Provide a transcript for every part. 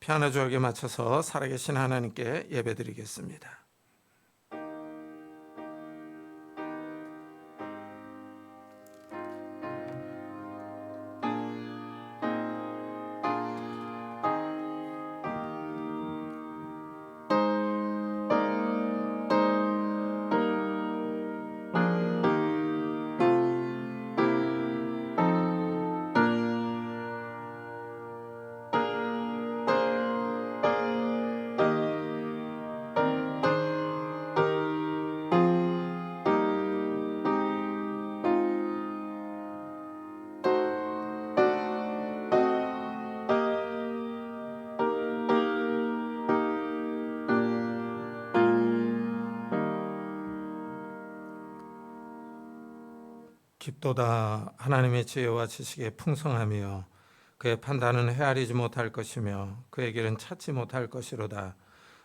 피아노 조각에 맞춰서 살아계신 하나님께 예배드리겠습니다. 깊도다 하나님의 지혜와 지식에 풍성하며 그의 판단은 헤아리지 못할 것이며 그의 길은 찾지 못할 것이로다.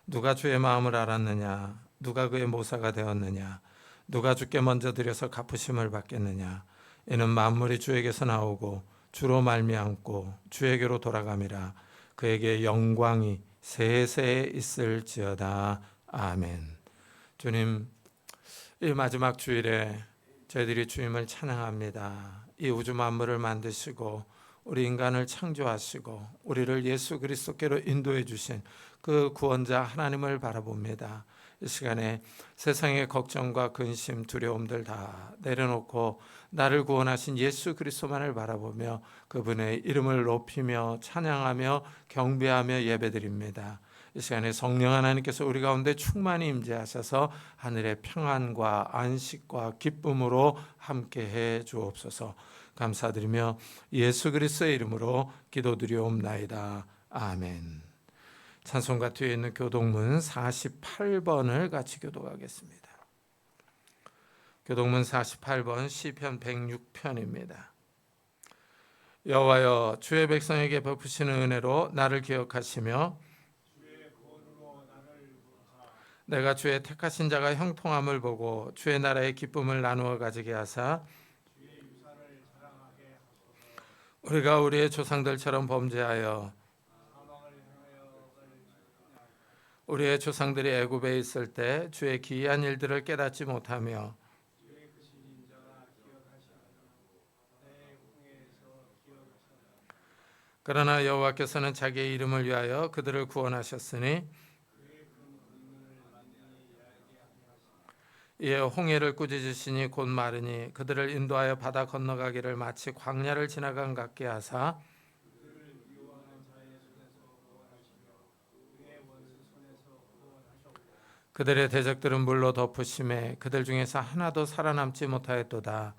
누가 주의 마음을 알았느냐? 누가 그의 모사가 되었느냐? 누가 주께 먼저 드려서 갚으심을 받겠느냐? 이는 만물이 주에게서 나오고 주로 말미암고 주에게로 돌아감이라. 그에게 영광이 세세에 있을지어다. 아멘. 주님, 이 마지막 주일에 저희들이 주님을 찬양합니다. 이 우주 만물을 만드시고 우리 인간을 창조하시고 우리를 예수 그리스도께로 인도해 주신 그 구원자 하나님을 바라봅니다. 이 시간에 세상의 걱정과 근심, 두려움들 다 내려놓고 나를 구원하신 예수 그리스도만을 바라보며 그분의 이름을 높이며 찬양하며 경배하며 예배드립니다. 이 시간에 성령 하나님께서 우리 가운데 충만히 임재하셔서 하늘의 평안과 안식과 기쁨으로 함께해 주옵소서. 감사드리며 예수 그리스도의 이름으로 기도드리옵나이다. 아멘. 찬송가 뒤에 있는 교동문 48번을 같이 교독하겠습니다. 교동문 48번 시편 106편입니다. 여호와여, 주의 백성에게 베푸시는 은혜로 나를 기억하시며 내가 주의 택하신 자가 형통함을 보고 주의 나라의 기쁨을 나누어 가지게 하사 우리가 우리의 조상들처럼 범죄하여 우리의 조상들이 애굽에 있을 때 주의 기이한 일들을 깨닫지 못하며 그러나 여호와께서는 자기의 이름을 위하여 그들을 구원하셨으니 이에 홍해를 꾸짖으시니 곧 마르니 그들을 인도하여 바다 건너가기를 마치 광야를 지나간 같게 하사 그들의 대적들은 물로 덮으심에 그들 중에서 하나도 살아남지 못하였도다.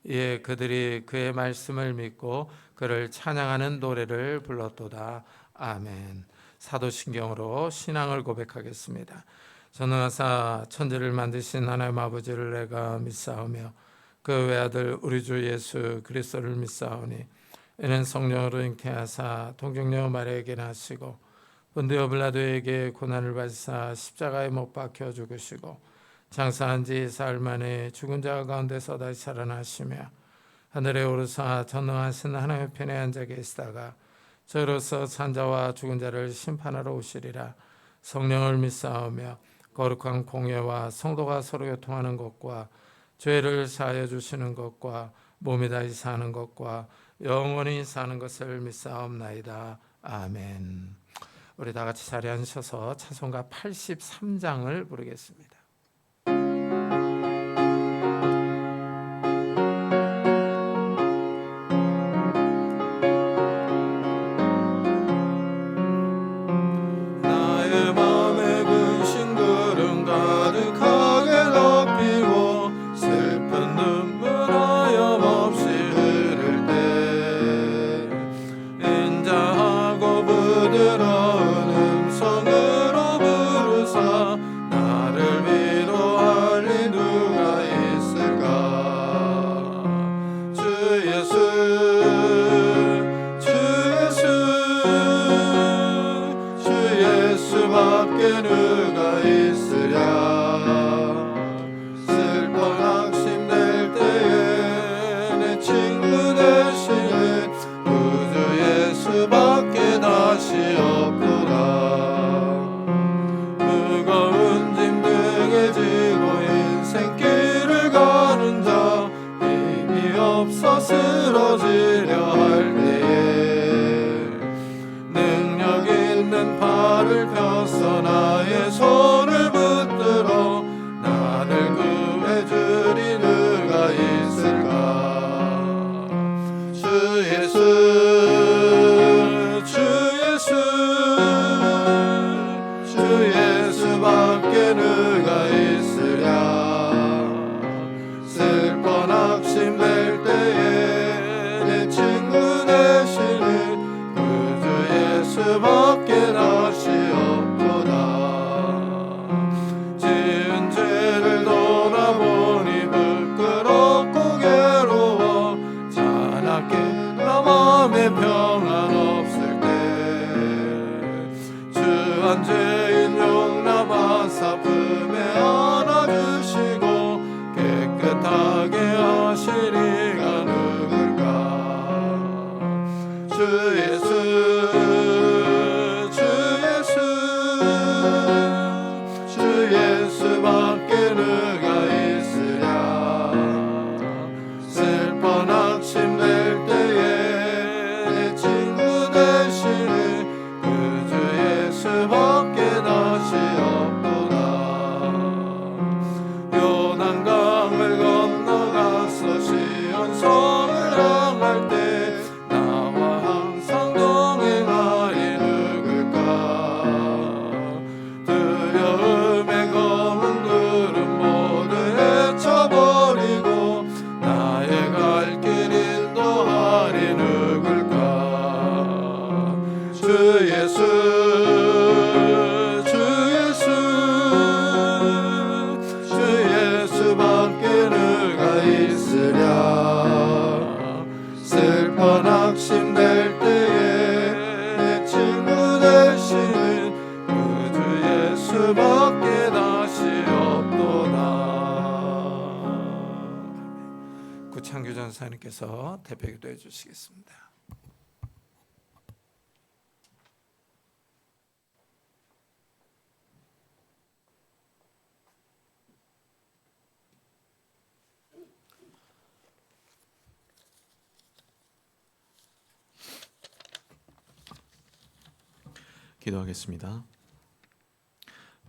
이에 그들이 그의 말씀을 믿고 그를 찬양하는 노래를 불렀도다. 아멘. 사도신경으로 신앙을 고백하겠습니다. 전능하사 천지를 만드신 하나님 아버지를 내가 믿사오며 그 외아들 우리 주 예수 그리스도를 믿사오니 이는 성령으로 잉태하사 동정녀 마리아에게 나시고 본디오 빌라도에게 고난을 받으사 십자가에 못 박혀 죽으시고 장사한 지 사흘 만에 죽은 자 가운데서 다시 살아나시며 하늘에 오르사 전능하신 하나님의 편에 앉아 계시다가 저로서 산자와 죽은 자를 심판하러 오시리라. 성령을 믿사오며 거룩한 공예와 성도가 서로 교통하는 것과 죄를 사하여 주시는 것과 몸이 다시 사는 것과 영원히 사는 것을 믿사옵나이다. 아멘. 우리 다 같이 자리에 앉으셔서 찬송가 83장을 부르겠습니다. 부드러운 음성으로 부르사 나를 펴서 나의 손을 붙들어 나를 구해주리 누가 있을까. 주 예수 주 예수 주 예수밖에 누가 있으랴. 슬퍼 낙심될 때에 내 친구 되시는 그 주 예수밖에 다시 없도다. 지은 죄를 돌아보니 부끄럽고 괴로워 자나깨 나 맘에 평안 없을 때 주 한 죄인 용납하사 품에 안아주시고 깨끗하게 하시리가 누굴까. 주 예수 주 예수 주 예수밖에 누가 있으랴. 슬퍼 낙심될 때에 내 친구 되시는 그 주 예수밖에 다시 없도다. 요단강을 건너가서 시온성을 향할 때 나와 항상 동행하리 누굴까. 두려움의 검은 구름 모두 헤쳐버리고 나의 갈 길 인도하리 누굴까. 주 예수 주 예수 주 예수밖에 누가 있으랴. 슬퍼 낙심될 때에 내 친구 되시는 그 주 예수밖에 다시 없도다. 구창규 전사님께서 대표기도해 주시겠습니다. 기도하겠습니다.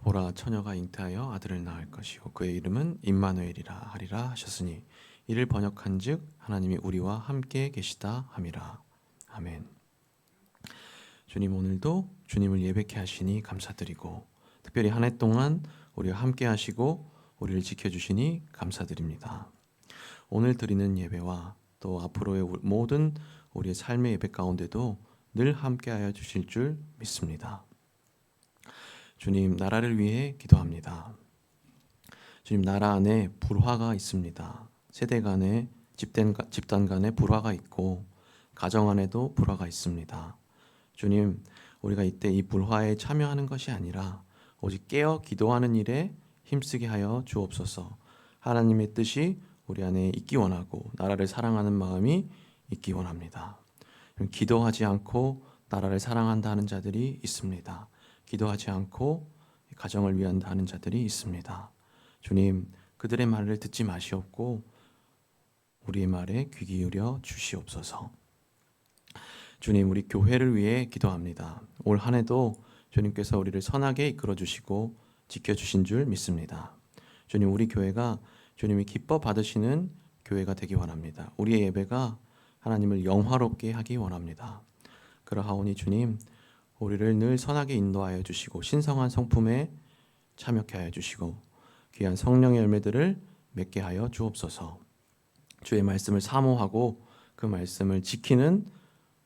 보라, 처녀가 잉태하여 아들을 낳을 것이요 그의 이름은 임마누엘이라 하리라 하셨으니 이를 번역한즉 하나님이 우리와 함께 계시다 함이라. 아멘. 주님, 오늘도 주님을 예배케 하시니 감사드리고 특별히 한 해 동안 우리와 함께 하시고 우리를 지켜주시니 감사드립니다. 오늘 드리는 예배와 또 앞으로의 모든 우리의 삶의 예배 가운데도 늘 함께하여 주실 줄 믿습니다. 주님, 나라를 위해 기도합니다. 주님, 나라 안에 불화가 있습니다. 세대 간에 집단 간에 불화가 있고 가정 안에도 불화가 있습니다. 주님, 우리가 이때 이 불화에 참여하는 것이 아니라 오직 깨어 기도하는 일에 힘쓰게 하여 주옵소서. 하나님의 뜻이 우리 안에 있기 원하고 나라를 사랑하는 마음이 있기 원합니다. 기도하지 않고 나라를 사랑한다 하는 자들이 있습니다. 기도하지 않고 가정을 위한다 하는 자들이 있습니다. 주님, 그들의 말을 듣지 마시옵고 우리의 말에 귀 기울여 주시옵소서. 주님, 우리 교회를 위해 기도합니다. 올 한 해도 주님께서 우리를 선하게 이끌어 주시고 지켜주신 줄 믿습니다. 주님, 우리 교회가 주님이 기뻐 받으시는 교회가 되기 원합니다. 우리의 예배가 하나님을 영화롭게 하기 원합니다. 그러하오니 주님, 우리를 늘 선하게 인도하여 주시고 신성한 성품에 참여케 하여 주시고 귀한 성령의 열매들을 맺게 하여 주옵소서. 주의 말씀을 사모하고 그 말씀을 지키는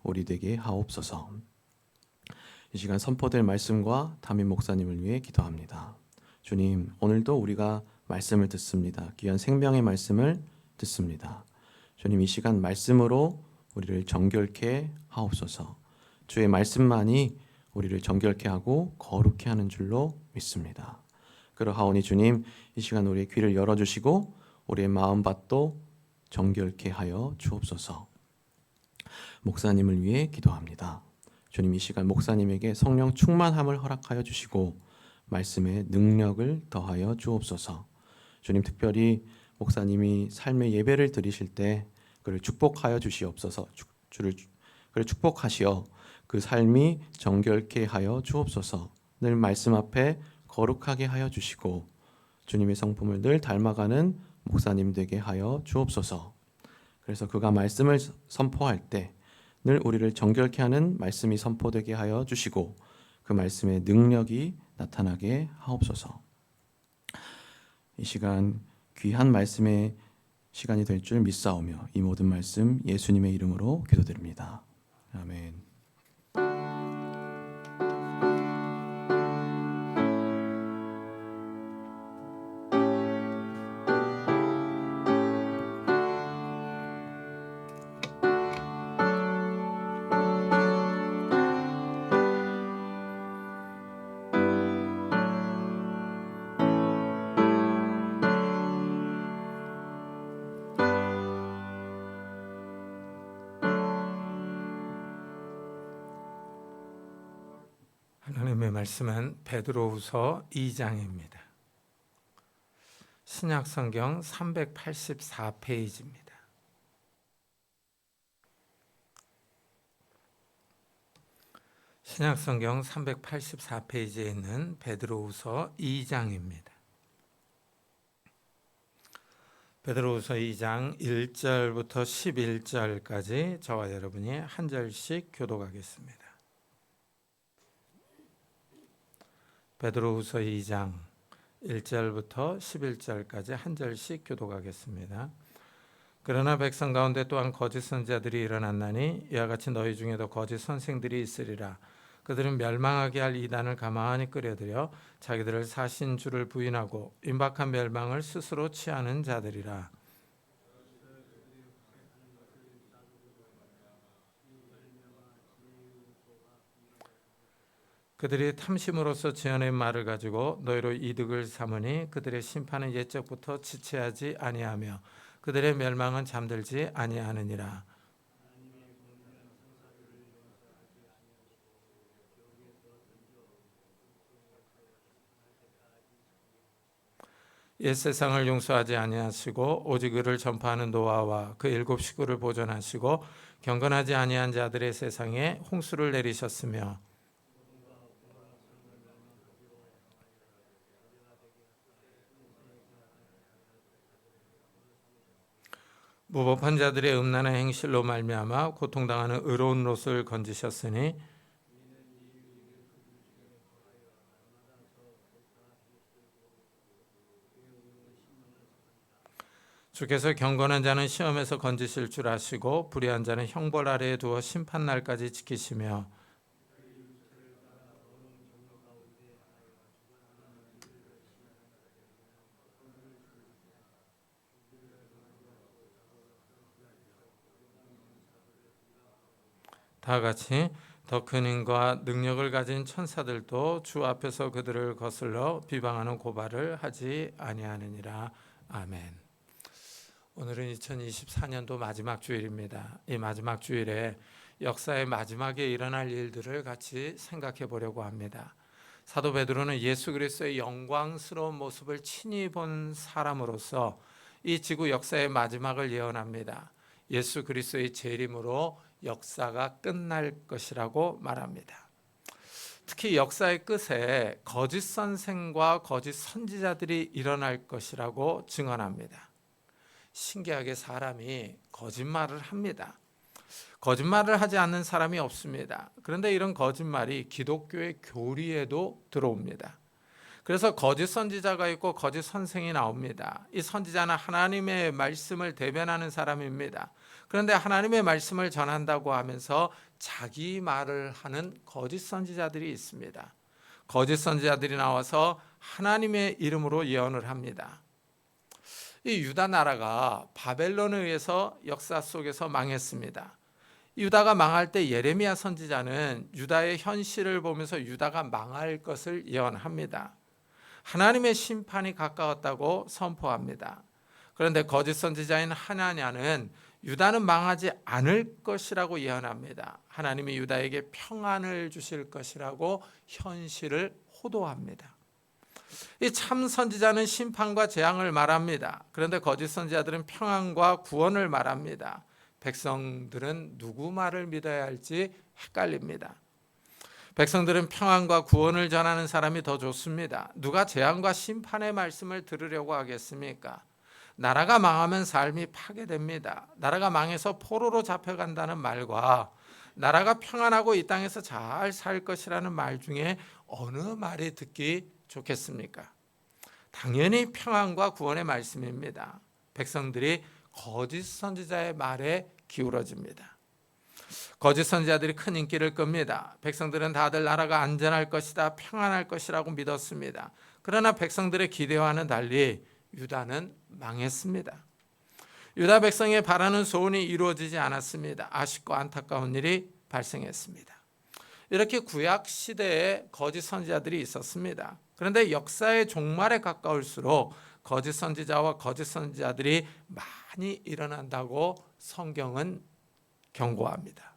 우리 되게 하옵소서. 이 시간 선포될 말씀과 담임 목사님을 위해 기도합니다. 주님, 오늘도 우리가 말씀을 듣습니다. 귀한 생명의 말씀을 듣습니다. 주님, 이 시간 말씀으로 우리를 정결케 하옵소서. 주의 말씀만이 우리를 정결케 하고 거룩케 하는 줄로 믿습니다. 그러하오니 주님, 이 시간 우리의 귀를 열어주시고 우리의 마음밭도 정결케 하여 주옵소서. 목사님을 위해 기도합니다. 주님, 이 시간 목사님에게 성령 충만함을 허락하여 주시고 말씀의 능력을 더하여 주옵소서. 주님, 특별히 목사님이 삶의 예배를 드리실 때 그를 축복하여 주시옵소서. 그를 축복하시어 그 삶이 정결케 하여 주옵소서. 늘 말씀 앞에 거룩하게 하여 주시고 주님의 성품을 늘 닮아가는 목사님 되게 하여 주옵소서. 그래서 그가 말씀을 선포할 때 늘 우리를 정결케 하는 말씀이 선포되게 하여 주시고 그 말씀의 능력이 나타나게 하옵소서. 이 시간 귀한 말씀의 시간이 될 줄 믿사오며 이 모든 말씀 예수님의 이름으로 기도드립니다. 아멘. 하나님의 말씀은 베드로후서 2장입니다. 신약성경 384페이지입니다. 신약성경 384페이지에 있는 베드로후서 2장입니다. 베드로후서 2장 1절부터 11절까지 저와 여러분이 한 절씩 교독하겠습니다. 베드로후서 2장 1절부터 11절까지 한 절씩 교독하겠습니다. 그러나 백성 가운데 또한 거짓 선지자들이 일어났나니 이와 같이 너희 중에도 거짓 선생들이 있으리라. 그들은 멸망하게 할 이단을 가만히 끌어들여 자기들을 사신 줄을 부인하고 임박한 멸망을 스스로 취하는 자들이라. 그들이 탐심으로써 지어낸 말을 가지고 너희로 이득을 삼으니 그들의 심판은 옛적부터 지체하지 아니하며 그들의 멸망은 잠들지 아니하느니라. 옛 세상을 용서하지 아니하시고 오직 의를 전파하는 노아와 그 일곱 식구를 보존하시고 경건하지 아니한 자들의 세상에 홍수를 내리셨으며 무법한 자들의 음란한 행실로 말미암아 고통당하는 의로운 롯을 건지셨으니 주께서 경건한 자는 시험에서 건지실 줄 아시고 불의한 자는 형벌 아래에 두어 심판날까지 지키시며 다 같이 더 큰 힘과 능력을 가진 천사들도 주 앞에서 그들을 거슬러 비방하는 고발을 하지 아니하느니라. 아멘. 오늘은 2024년도 마지막 주일입니다. 이 마지막 주일에 역사의 마지막에 일어날 일들을 같이 생각해 보려고 합니다. 사도 베드로는 예수 그리스도의 영광스러운 모습을 친히 본 사람으로서 이 지구 역사의 마지막을 예언합니다. 예수 그리스도의 재림으로 역사가 끝날 것이라고 말합니다. 특히 역사의 끝에 거짓 선생과 거짓 선지자들이 일어날 것이라고 증언합니다. 신기하게 사람이 거짓말을 합니다. 거짓말을 하지 않는 사람이 없습니다. 그런데 이런 거짓말이 기독교의 교리에도 들어옵니다. 그래서 거짓 선지자가 있고 거짓 선생이 나옵니다. 이 선지자는 하나님의 말씀을 대변하는 사람입니다. 그런데 하나님의 말씀을 전한다고 하면서 자기 말을 하는 거짓 선지자들이 있습니다. 거짓 선지자들이 나와서 하나님의 이름으로 예언을 합니다. 이 유다 나라가 바벨론에 의해서 역사 속에서 망했습니다. 유다가 망할 때 예레미야 선지자는 유다의 현실을 보면서 유다가 망할 것을 예언합니다. 하나님의 심판이 가까웠다고 선포합니다. 그런데 거짓 선지자인 하나냐는 유다는 망하지 않을 것이라고 예언합니다. 하나님이 유다에게 평안을 주실 것이라고 현실을 호도합니다. 이 참 선지자는 심판과 재앙을 말합니다. 그런데 거짓 선지자들은 평안과 구원을 말합니다. 백성들은 누구 말을 믿어야 할지 헷갈립니다. 백성들은 평안과 구원을 전하는 사람이 더 좋습니다. 누가 재앙과 심판의 말씀을 들으려고 하겠습니까? 나라가 망하면 삶이 파괴됩니다. 나라가 망해서 포로로 잡혀간다는 말과 나라가 평안하고 이 땅에서 잘 살 것이라는 말 중에 어느 말이 듣기 좋겠습니까? 당연히 평안과 구원의 말씀입니다. 백성들이 거짓 선지자의 말에 기울어집니다. 거짓 선지자들이 큰 인기를 끕니다. 백성들은 다들 나라가 안전할 것이다, 평안할 것이라고 믿었습니다. 그러나 백성들의 기대와는 달리 유다는 망했습니다. 유다 백성의 바라는 소원이 이루어지지 않았습니다. 아쉽고 안타까운 일이 발생했습니다. 이렇게 구약 시대에 거짓 선지자들이 있었습니다. 그런데 역사의 종말에 가까울수록 거짓 선지자와 거짓 선지자들이 많이 일어난다고 성경은 경고합니다.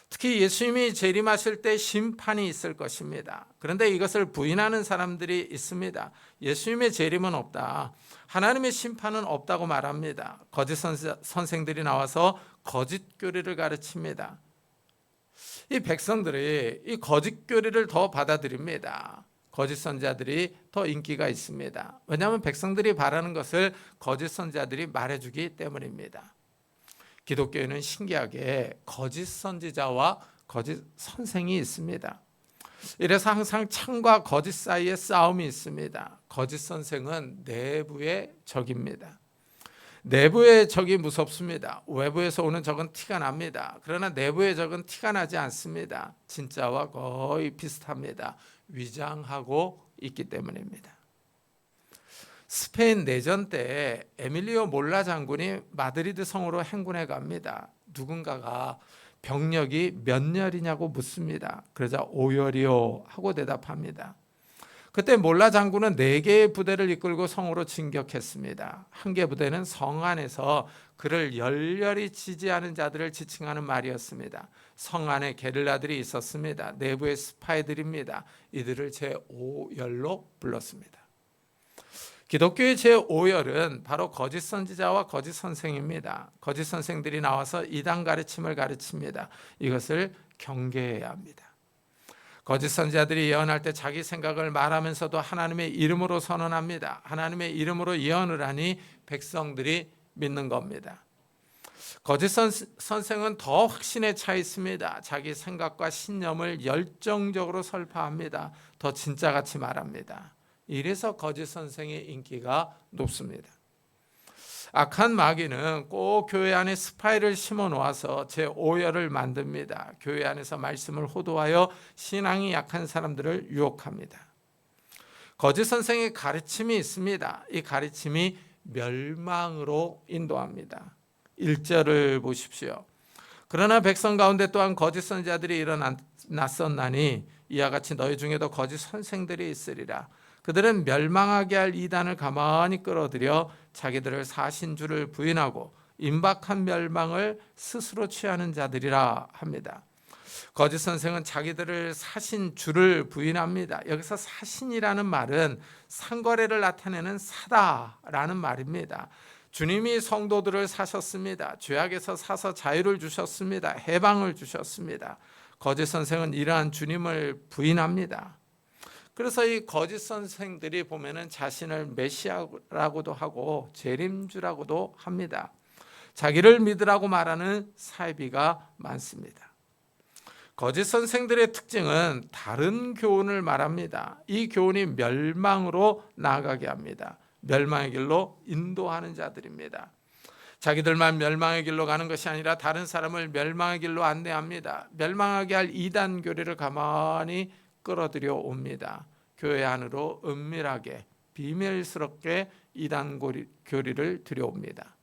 특히 예수님이 재림하실 때 심판이 있을 것입니다. 그런데 이것을 부인하는 사람들이 있습니다. 예수님의 재림은 없다, 하나님의 심판은 없다고 말합니다. 거짓 선생들이 나와서 거짓 교리를 가르칩니다. 이 백성들이 이 거짓 교리를 더 받아들입니다. 거짓 선지자들이 더 인기가 있습니다. 왜냐하면 백성들이 바라는 것을 거짓 선지자들이 말해주기 때문입니다. 기독교에는 신기하게 거짓 선지자와 거짓 선생이 있습니다. 이래서 항상 참과 거짓 사이에 싸움이 있습니다. 거짓 선생은 내부의 적입니다. 내부의 적이 무섭습니다. 외부에서 오는 적은 티가 납니다. 그러나 내부의 적은 티가 나지 않습니다. 진짜와 거의 비슷합니다. 위장하고 있기 때문입니다. 스페인 내전 때 에밀리오 몰라 장군이 마드리드 성으로 행군해 갑니다. 누군가가 병력이 몇 렬이냐고 묻습니다. 그러자 5열이요 하고 대답합니다. 그때 몰라 장군은 4개의 부대를 이끌고 성으로 진격했습니다. 한 개 부대는 성 안에서 그를 열렬히 지지하는 자들을 지칭하는 말이었습니다. 성 안에 게릴라들이 있었습니다. 내부의 스파이들입니다. 이들을 제5열로 불렀습니다. 기독교의 제5열은 바로 거짓 선지자와 거짓 선생입니다. 거짓 선생들이 나와서 이단 가르침을 가르칩니다. 이것을 경계해야 합니다. 거짓 선지자들이 예언할 때 자기 생각을 말하면서도 하나님의 이름으로 선언합니다. 하나님의 이름으로 예언을 하니 백성들이 믿는 겁니다. 거짓 선생은 더 확신에 차 있습니다. 자기 생각과 신념을 열정적으로 설파합니다. 더 진짜같이 말합니다. 이래서 거짓 선생의 인기가 높습니다. 악한 마귀는 꼭 교회 안에 스파이를 심어 놓아서 제5열을 만듭니다. 교회 안에서 말씀을 호도하여 신앙이 약한 사람들을 유혹합니다. 거짓 선생의 가르침이 있습니다. 이 가르침이 멸망으로 인도합니다. 1절을 보십시오. 그러나 백성 가운데 또한 거짓 선지자들이 일어났었나니 이와 같이 너희 중에도 거짓 선생들이 있으리라. 그들은 멸망하게 할 이단을 가만히 끌어들여 자기들을 사신 주를 부인하고 임박한 멸망을 스스로 취하는 자들이라 합니다. 거짓 선생은 자기들을 사신 주를 부인합니다. 여기서 사신이라는 말은 상거래를 나타내는 사다라는 말입니다. 주님이 성도들을 사셨습니다. 죄악에서 사서 자유를 주셨습니다. 해방을 주셨습니다. 거짓 선생은 이러한 주님을 부인합니다. 그래서 이 거짓 선생들이 보면은 자신을 메시아라고도 하고 재림주라고도 합니다. 자기를 믿으라고 말하는 사이비가 많습니다. 거짓 선생들의 특징은 다른 교훈을 말합니다. 이 교훈이 멸망으로 나아가게 합니다. 멸망의 길로 인도하는 자들입니다. 자기들만 멸망의 길로 가는 것이 아니라 다른 사람을 멸망의 길로 안내합니다. 멸망하게 할 이단 교리를 가만히 끌어들여 옵니다. 교회 안으로 은밀하게 비밀스럽게 이단 교리를 들여옵니다.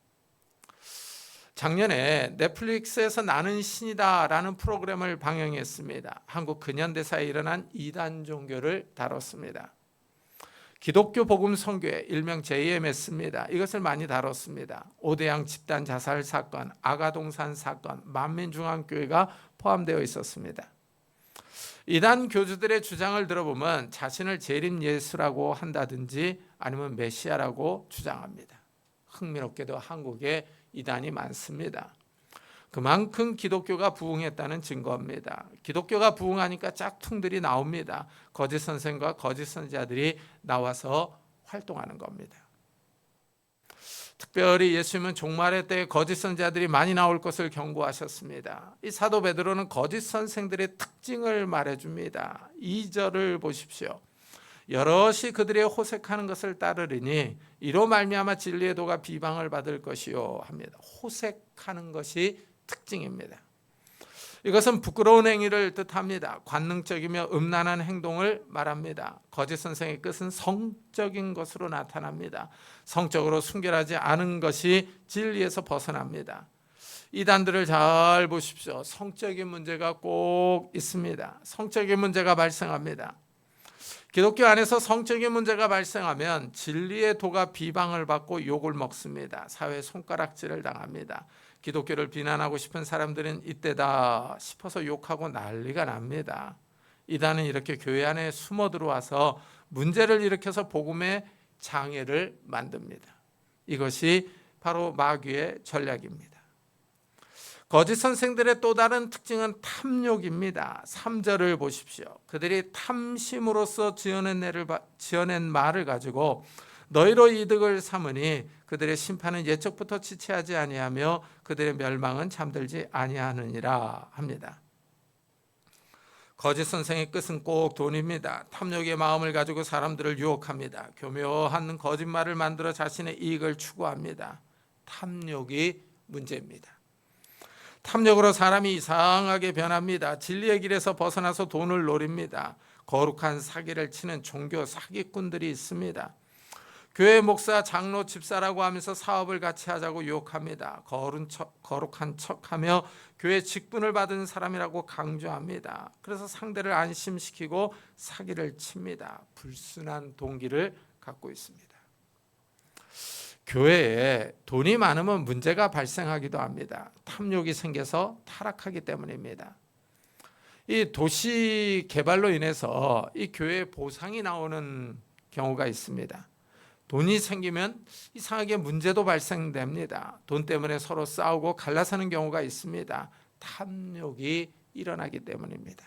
작년에 넷플릭스에서 나는 신이다라는 프로그램을 방영했습니다. 한국 근현대사에 일어난 이단 종교를 다뤘습니다. 기독교 복음 선교회 일명 JMS입니다. 이것을 많이 다뤘습니다. 오대양 집단 자살 사건, 아가동산 사건, 만민중앙교회가 포함되어 있었습니다. 이단 교주들의 주장을 들어보면 자신을 재림 예수라고 한다든지 아니면 메시아라고 주장합니다. 흥미롭게도 한국에 이단이 많습니다. 그만큼 기독교가 부흥했다는 증거입니다. 기독교가 부흥하니까 짝퉁들이 나옵니다. 거짓 선생과 거짓 선지자들이 나와서 활동하는 겁니다. 특별히 예수님은 종말의 때에 거짓 선지자들이 많이 나올 것을 경고하셨습니다. 이 사도 베드로는 거짓 선생들의 특징을 말해줍니다. 2절을 보십시오. 여럿이 그들의 호색하는 것을 따르리니 이로 말미암아 진리의 도가 비방을 받을 것이요 합니다. 호색하는 것이 특징입니다. 이것은 부끄러운 행위를 뜻합니다. 관능적이며 음란한 행동을 말합니다. 거짓 선생의 끝은 성적인 것으로 나타납니다. 성적으로 순결하지 않은 것이 진리에서 벗어납니다. 이단들을 잘 보십시오. 성적인 문제가 꼭 있습니다. 성적인 문제가 발생합니다. 기독교 안에서 성적인 문제가 발생하면 진리의 도가 비방을 받고 욕을 먹습니다. 사회에 손가락질을 당합니다. 기독교를 비난하고 싶은 사람들은 이때다 싶어서 욕하고 난리가 납니다. 이단은 이렇게 교회 안에 숨어 들어와서 문제를 일으켜서 복음의 장애를 만듭니다. 이것이 바로 마귀의 전략입니다. 거짓 선생들의 또 다른 특징은 탐욕입니다. 3절을 보십시오. 그들이 탐심으로써 지어낸 말을 가지고 너희로 이득을 삼으니 그들의 심판은 예적부터 지체하지 아니하며 그들의 멸망은 잠들지 아니하느니라 합니다. 거짓 선생의 끝은 꼭 돈입니다. 탐욕의 마음을 가지고 사람들을 유혹합니다. 교묘한 거짓말을 만들어 자신의 이익을 추구합니다. 탐욕이 문제입니다. 탐욕으로 사람이 이상하게 변합니다. 진리의 길에서 벗어나서 돈을 노립니다. 거룩한 사기를 치는 종교 사기꾼들이 있습니다. 교회 목사, 장로, 집사라고 하면서 사업을 같이 하자고 유혹합니다. 거룩한 척하며 교회 직분을 받은 사람이라고 강조합니다. 그래서 상대를 안심시키고 사기를 칩니다. 불순한 동기를 갖고 있습니다. 교회에 돈이 많으면 문제가 발생하기도 합니다. 탐욕이 생겨서 타락하기 때문입니다. 이 도시 개발로 인해서 이 교회에 보상이 나오는 경우가 있습니다. 돈이 생기면 이상하게 문제도 발생됩니다. 돈 때문에 서로 싸우고 갈라서는 경우가 있습니다. 탐욕이 일어나기 때문입니다.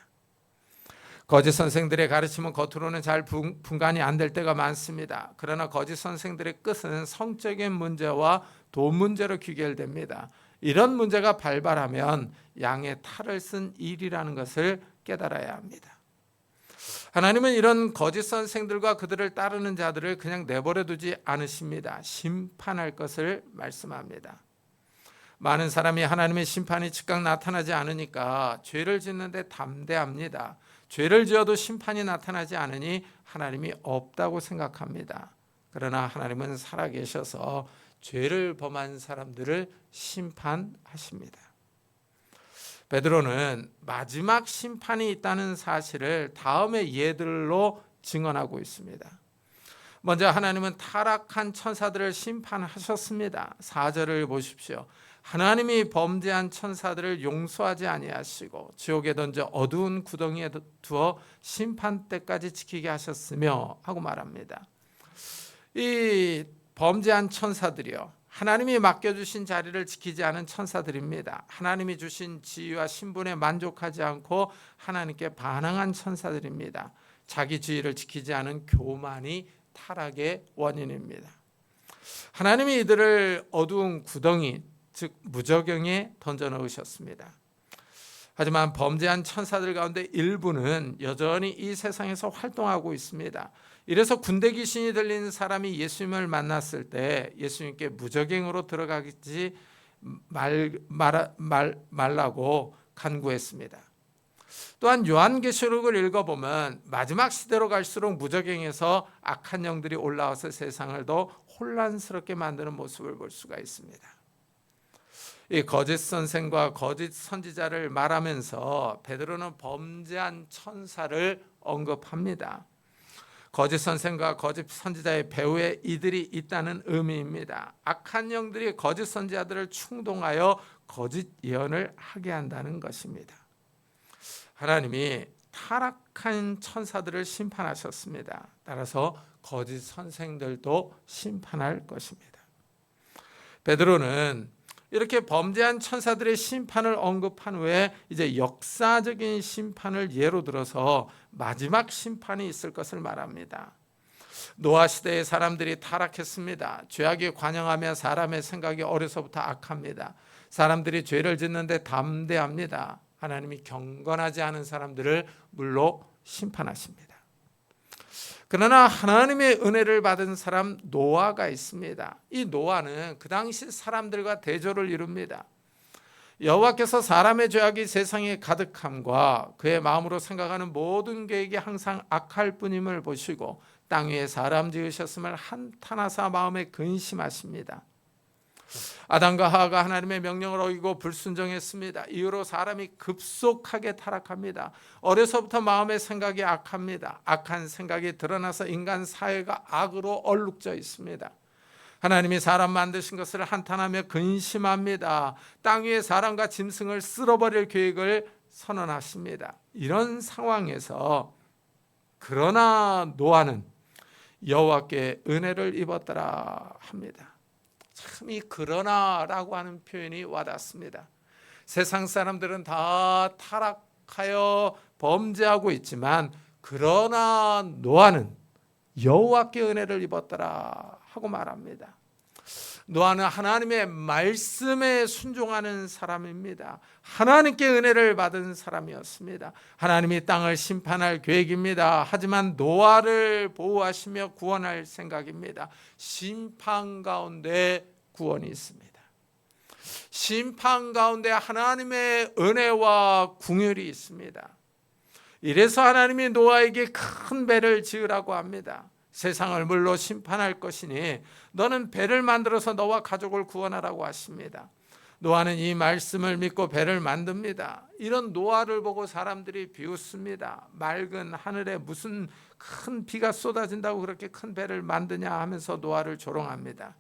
거짓 선생들의 가르침은 겉으로는 잘 분간이 안 될 때가 많습니다. 그러나 거짓 선생들의 끝은 성적인 문제와 돈 문제로 귀결됩니다. 이런 문제가 발발하면 양의 탈을 쓴 일이라는 것을 깨달아야 합니다. 하나님은 이런 거짓 선생들과 그들을 따르는 자들을 그냥 내버려 두지 않으십니다. 심판할 것을 말씀합니다. 많은 사람이 하나님의 심판이 즉각 나타나지 않으니까 죄를 짓는데 담대합니다. 죄를 지어도 심판이 나타나지 않으니 하나님이 없다고 생각합니다. 그러나 하나님은 살아계셔서 죄를 범한 사람들을 심판하십니다. 베드로는 마지막 심판이 있다는 사실을 다음의 예들로 증언하고 있습니다. 먼저 하나님은 타락한 천사들을 심판하셨습니다. 4절을 보십시오. 하나님이 범죄한 천사들을 용서하지 아니하시고 지옥에 던져 어두운 구덩이에 두어 심판 때까지 지키게 하셨으며 하고 말합니다. 이 범죄한 천사들이요, 하나님이 맡겨주신 자리를 지키지 않은 천사들입니다. 하나님이 주신 지위와 신분에 만족하지 않고 하나님께 반항한 천사들입니다. 자기 지위를 지키지 않은 교만이 타락의 원인입니다. 하나님이 이들을 어두운 구덩이, 즉 무저경에 던져 넣으셨습니다. 하지만 범죄한 천사들 가운데 일부는 여전히 이 세상에서 활동하고 있습니다. 이래서 군대 귀신이 들린 사람이 예수님을 만났을 때 예수님께 무저갱으로 들어가지 말라고 간구했습니다. 또한 요한계시록을 읽어보면 마지막 시대로 갈수록 무저갱에서 악한 영들이 올라와서 세상을 더 혼란스럽게 만드는 모습을 볼 수가 있습니다. 이 거짓 선생과 거짓 선지자를 말하면서 베드로는 범죄한 천사를 언급합니다. 거짓 선생과 거짓 선지자의 배후에 이들이 있다는 의미입니다. 악한 영들이 거짓 선지자들을 충동하여 거짓 예언을 하게 한다는 것입니다. 하나님이 타락한 천사들을 심판하셨습니다. 따라서 거짓 선생들도 심판할 것입니다. 베드로는 이렇게 범죄한 천사들의 심판을 언급한 후에 이제 역사적인 심판을 예로 들어서 마지막 심판이 있을 것을 말합니다. 노아 시대의 사람들이 타락했습니다. 죄악에 관영하며 사람의 생각이 어려서부터 악합니다. 사람들이 죄를 짓는데 담대합니다. 하나님이 경건하지 않은 사람들을 물로 심판하십니다. 그러나 하나님의 은혜를 받은 사람 노아가 있습니다. 이 노아는 그 당시 사람들과 대조를 이룹니다. 여호와께서 사람의 죄악이 세상에 가득함과 그의 마음으로 생각하는 모든 계획이 항상 악할 뿐임을 보시고 땅 위에 사람 지으셨음을 한탄하사 마음에 근심하십니다. 아담과 하와가 하나님의 명령을 어기고 불순종했습니다. 이후로 사람이 급속하게 타락합니다. 어려서부터 마음의 생각이 악합니다. 악한 생각이 드러나서 인간 사회가 악으로 얼룩져 있습니다. 하나님이 사람 만드신 것을 한탄하며 근심합니다. 땅 위에 사람과 짐승을 쓸어버릴 계획을 선언하십니다. 이런 상황에서 그러나 노아는 여호와께 은혜를 입었더라 합니다. 참 이 그러나라고 하는 표현이 와닿습니다. 세상 사람들은 다 타락하여 범죄하고 있지만 그러나 노아는 여호와께 은혜를 입었더라 하고 말합니다. 노아는 하나님의 말씀에 순종하는 사람입니다. 하나님께 은혜를 받은 사람이었습니다. 하나님이 땅을 심판할 계획입니다. 하지만 노아를 보호하시며 구원할 생각입니다. 심판 가운데 구원이 있습니다. 심판 가운데 하나님의 은혜와 긍휼이 있습니다. 이래서 하나님이 노아에게 큰 배를 지으라고 합니다. 세상을 물로 심판할 것이니 너는 배를 만들어서 너와 가족을 구원하라고 하십니다. 노아는 이 말씀을 믿고 배를 만듭니다. 이런 노아를 보고 사람들이 비웃습니다. 맑은 하늘에 무슨 큰 비가 쏟아진다고 그렇게 큰 배를 만드냐 하면서 노아를 조롱합니다.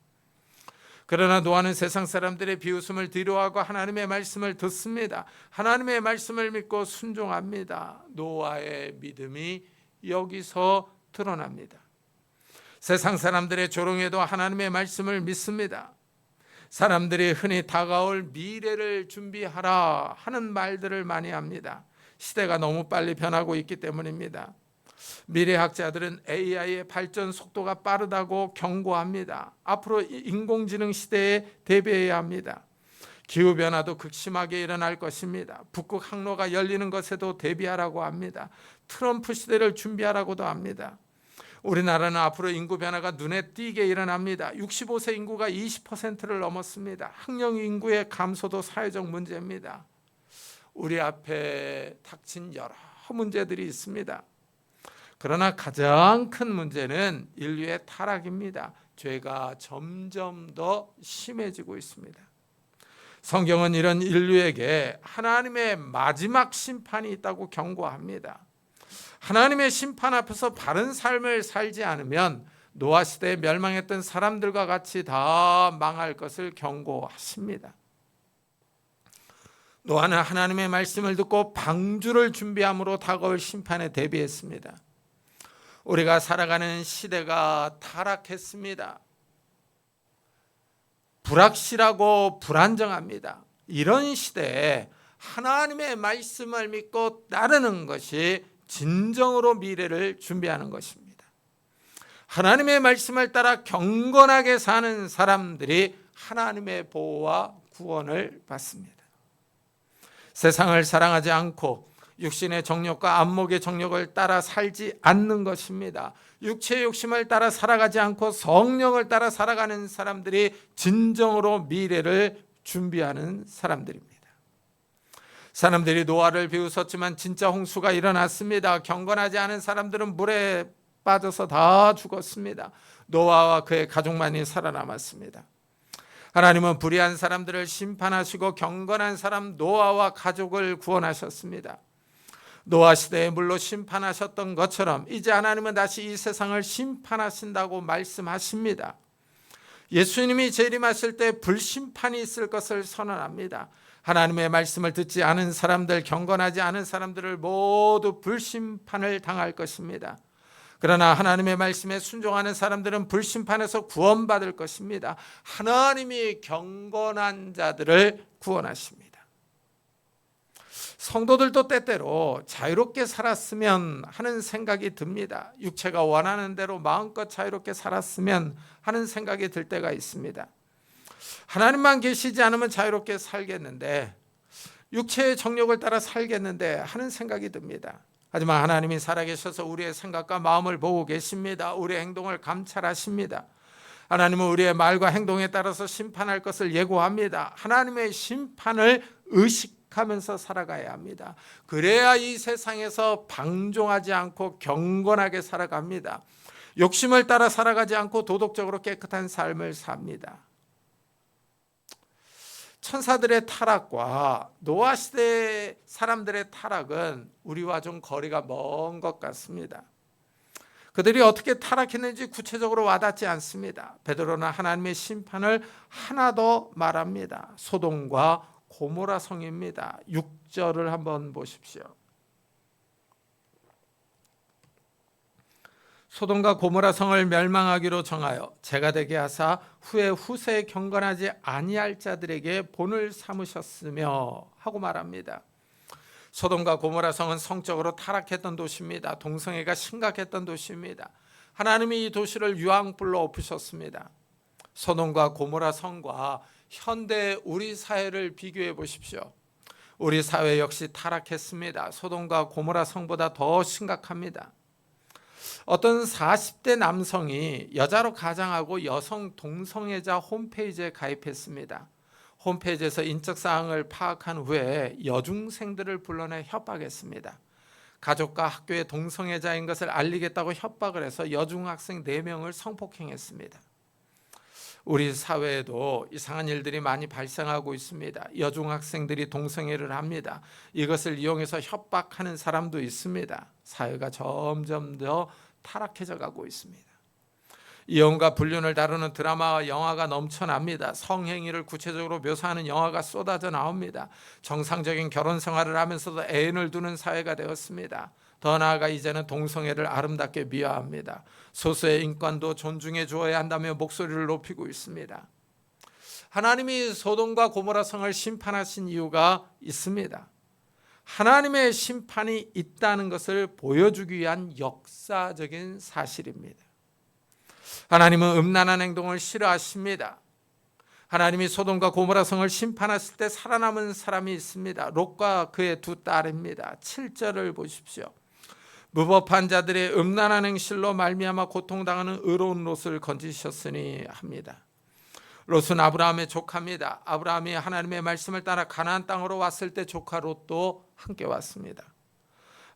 그러나 노아는 세상 사람들의 비웃음을 뒤로하고 하나님의 말씀을 듣습니다. 하나님의 말씀을 믿고 순종합니다. 노아의 믿음이 여기서 드러납니다. 세상 사람들의 조롱에도 하나님의 말씀을 믿습니다. 사람들이 흔히 다가올 미래를 준비하라 하는 말들을 많이 합니다. 시대가 너무 빨리 변하고 있기 때문입니다. 미래학자들은 AI의 발전 속도가 빠르다고 경고합니다. 앞으로 인공지능 시대에 대비해야 합니다. 기후변화도 극심하게 일어날 것입니다. 북극 항로가 열리는 것에도 대비하라고 합니다. 트럼프 시대를 준비하라고도 합니다. 우리나라는 앞으로 인구 변화가 눈에 띄게 일어납니다. 65세 인구가 20%를 넘었습니다. 학령 인구의 감소도 사회적 문제입니다. 우리 앞에 닥친 여러 문제들이 있습니다. 그러나 가장 큰 문제는 인류의 타락입니다. 죄가 점점 더 심해지고 있습니다. 성경은 이런 인류에게 하나님의 마지막 심판이 있다고 경고합니다. 하나님의 심판 앞에서 바른 삶을 살지 않으면 노아 시대에 멸망했던 사람들과 같이 다 망할 것을 경고하십니다. 노아는 하나님의 말씀을 듣고 방주를 준비함으로 다가올 심판에 대비했습니다. 우리가 살아가는 시대가 타락했습니다. 불확실하고 불안정합니다. 이런 시대에 하나님의 말씀을 믿고 따르는 것이 진정으로 미래를 준비하는 것입니다. 하나님의 말씀을 따라 경건하게 사는 사람들이 하나님의 보호와 구원을 받습니다. 세상을 사랑하지 않고 육신의 정욕과 안목의 정욕을 따라 살지 않는 것입니다. 육체의 욕심을 따라 살아가지 않고 성령을 따라 살아가는 사람들이 진정으로 미래를 준비하는 사람들입니다. 사람들이 노아를 비웃었지만 진짜 홍수가 일어났습니다. 경건하지 않은 사람들은 물에 빠져서 다 죽었습니다. 노아와 그의 가족만이 살아남았습니다. 하나님은 불의한 사람들을 심판하시고 경건한 사람 노아와 가족을 구원하셨습니다. 노아 시대에 물로 심판하셨던 것처럼 이제 하나님은 다시 이 세상을 심판하신다고 말씀하십니다. 예수님이 재림하실 때 불심판이 있을 것을 선언합니다. 하나님의 말씀을 듣지 않은 사람들, 경건하지 않은 사람들을 모두 불심판을 당할 것입니다. 그러나 하나님의 말씀에 순종하는 사람들은 불심판에서 구원받을 것입니다. 하나님이 경건한 자들을 구원하십니다. 성도들도 때때로 자유롭게 살았으면 하는 생각이 듭니다. 육체가 원하는 대로 마음껏 자유롭게 살았으면 하는 생각이 들 때가 있습니다. 하나님만 계시지 않으면 자유롭게 살겠는데, 육체의 정욕을 따라 살겠는데 하는 생각이 듭니다. 하지만 하나님이 살아계셔서 우리의 생각과 마음을 보고 계십니다. 우리의 행동을 감찰하십니다. 하나님은 우리의 말과 행동에 따라서 심판할 것을 예고합니다. 하나님의 심판을 의식하면서 살아가야 합니다. 그래야 이 세상에서 방종하지 않고 경건하게 살아갑니다. 욕심을 따라 살아가지 않고 도덕적으로 깨끗한 삶을 삽니다. 천사들의 타락과 노아 시대 사람들의 타락은 우리와 좀 거리가 먼 것 같습니다. 그들이 어떻게 타락했는지 구체적으로 와닿지 않습니다. 베드로는 하나님의 심판을 하나 더 말합니다. 소돔과 고모라 성입니다. 6절을 한번 보십시오. 소돔과 고모라 성을 멸망하기로 정하여 재가 되게 하사 후에 후세에 경건하지 아니할 자들에게 본을 삼으셨으며 하고 말합니다. 소돔과 고모라 성은 성적으로 타락했던 도시입니다. 동성애가 심각했던 도시입니다. 하나님이 이 도시를 유황불로 엎으셨습니다. 소돔과 고모라 성과 현대 우리 사회를 비교해 보십시오. 우리 사회 역시 타락했습니다. 소돔과 고모라 성보다 더 심각합니다. 어떤 40대 남성이 여자로 가장하고 여성 동성애자 홈페이지에 가입했습니다. 홈페이지에서 인적사항을 파악한 후에 여중생들을 불러내 협박했습니다. 가족과 학교의 동성애자인 것을 알리겠다고 협박을 해서 여중학생 4명을 성폭행했습니다. 우리 사회에도 이상한 일들이 많이 발생하고 있습니다. 여중학생들이 동성애를 합니다. 이것을 이용해서 협박하는 사람도 있습니다. 사회가 점점 더 타락해져 가고 있습니다. 이혼과 불륜을 다루는 드라마와 영화가 넘쳐납니다. 성행위를 구체적으로 묘사하는 영화가 쏟아져 나옵니다. 정상적인 결혼 생활을 하면서도 애인을 두는 사회가 되었습니다. 더 나아가 이제는 동성애를 아름답게 미화합니다. 소수의 인권도 존중해 주어야 한다며 목소리를 높이고 있습니다. 하나님이 소돔과 고모라 성을 심판하신 이유가 있습니다. 하나님의 심판이 있다는 것을 보여주기 위한 역사적인 사실입니다. 하나님은 음란한 행동을 싫어하십니다. 하나님이 소돔과 고모라 성을 심판하실 때 살아남은 사람이 있습니다. 롯과 그의 2 딸입니다. 7절을 보십시오. 무법한 자들의 음란한 행실로 말미암아 고통당하는 의로운 롯을 건지셨으니 합니다. 롯은 아브라함의 조카입니다. 아브라함이 하나님의 말씀을 따라 가나안 땅으로 왔을 때 조카 롯도 함께 왔습니다.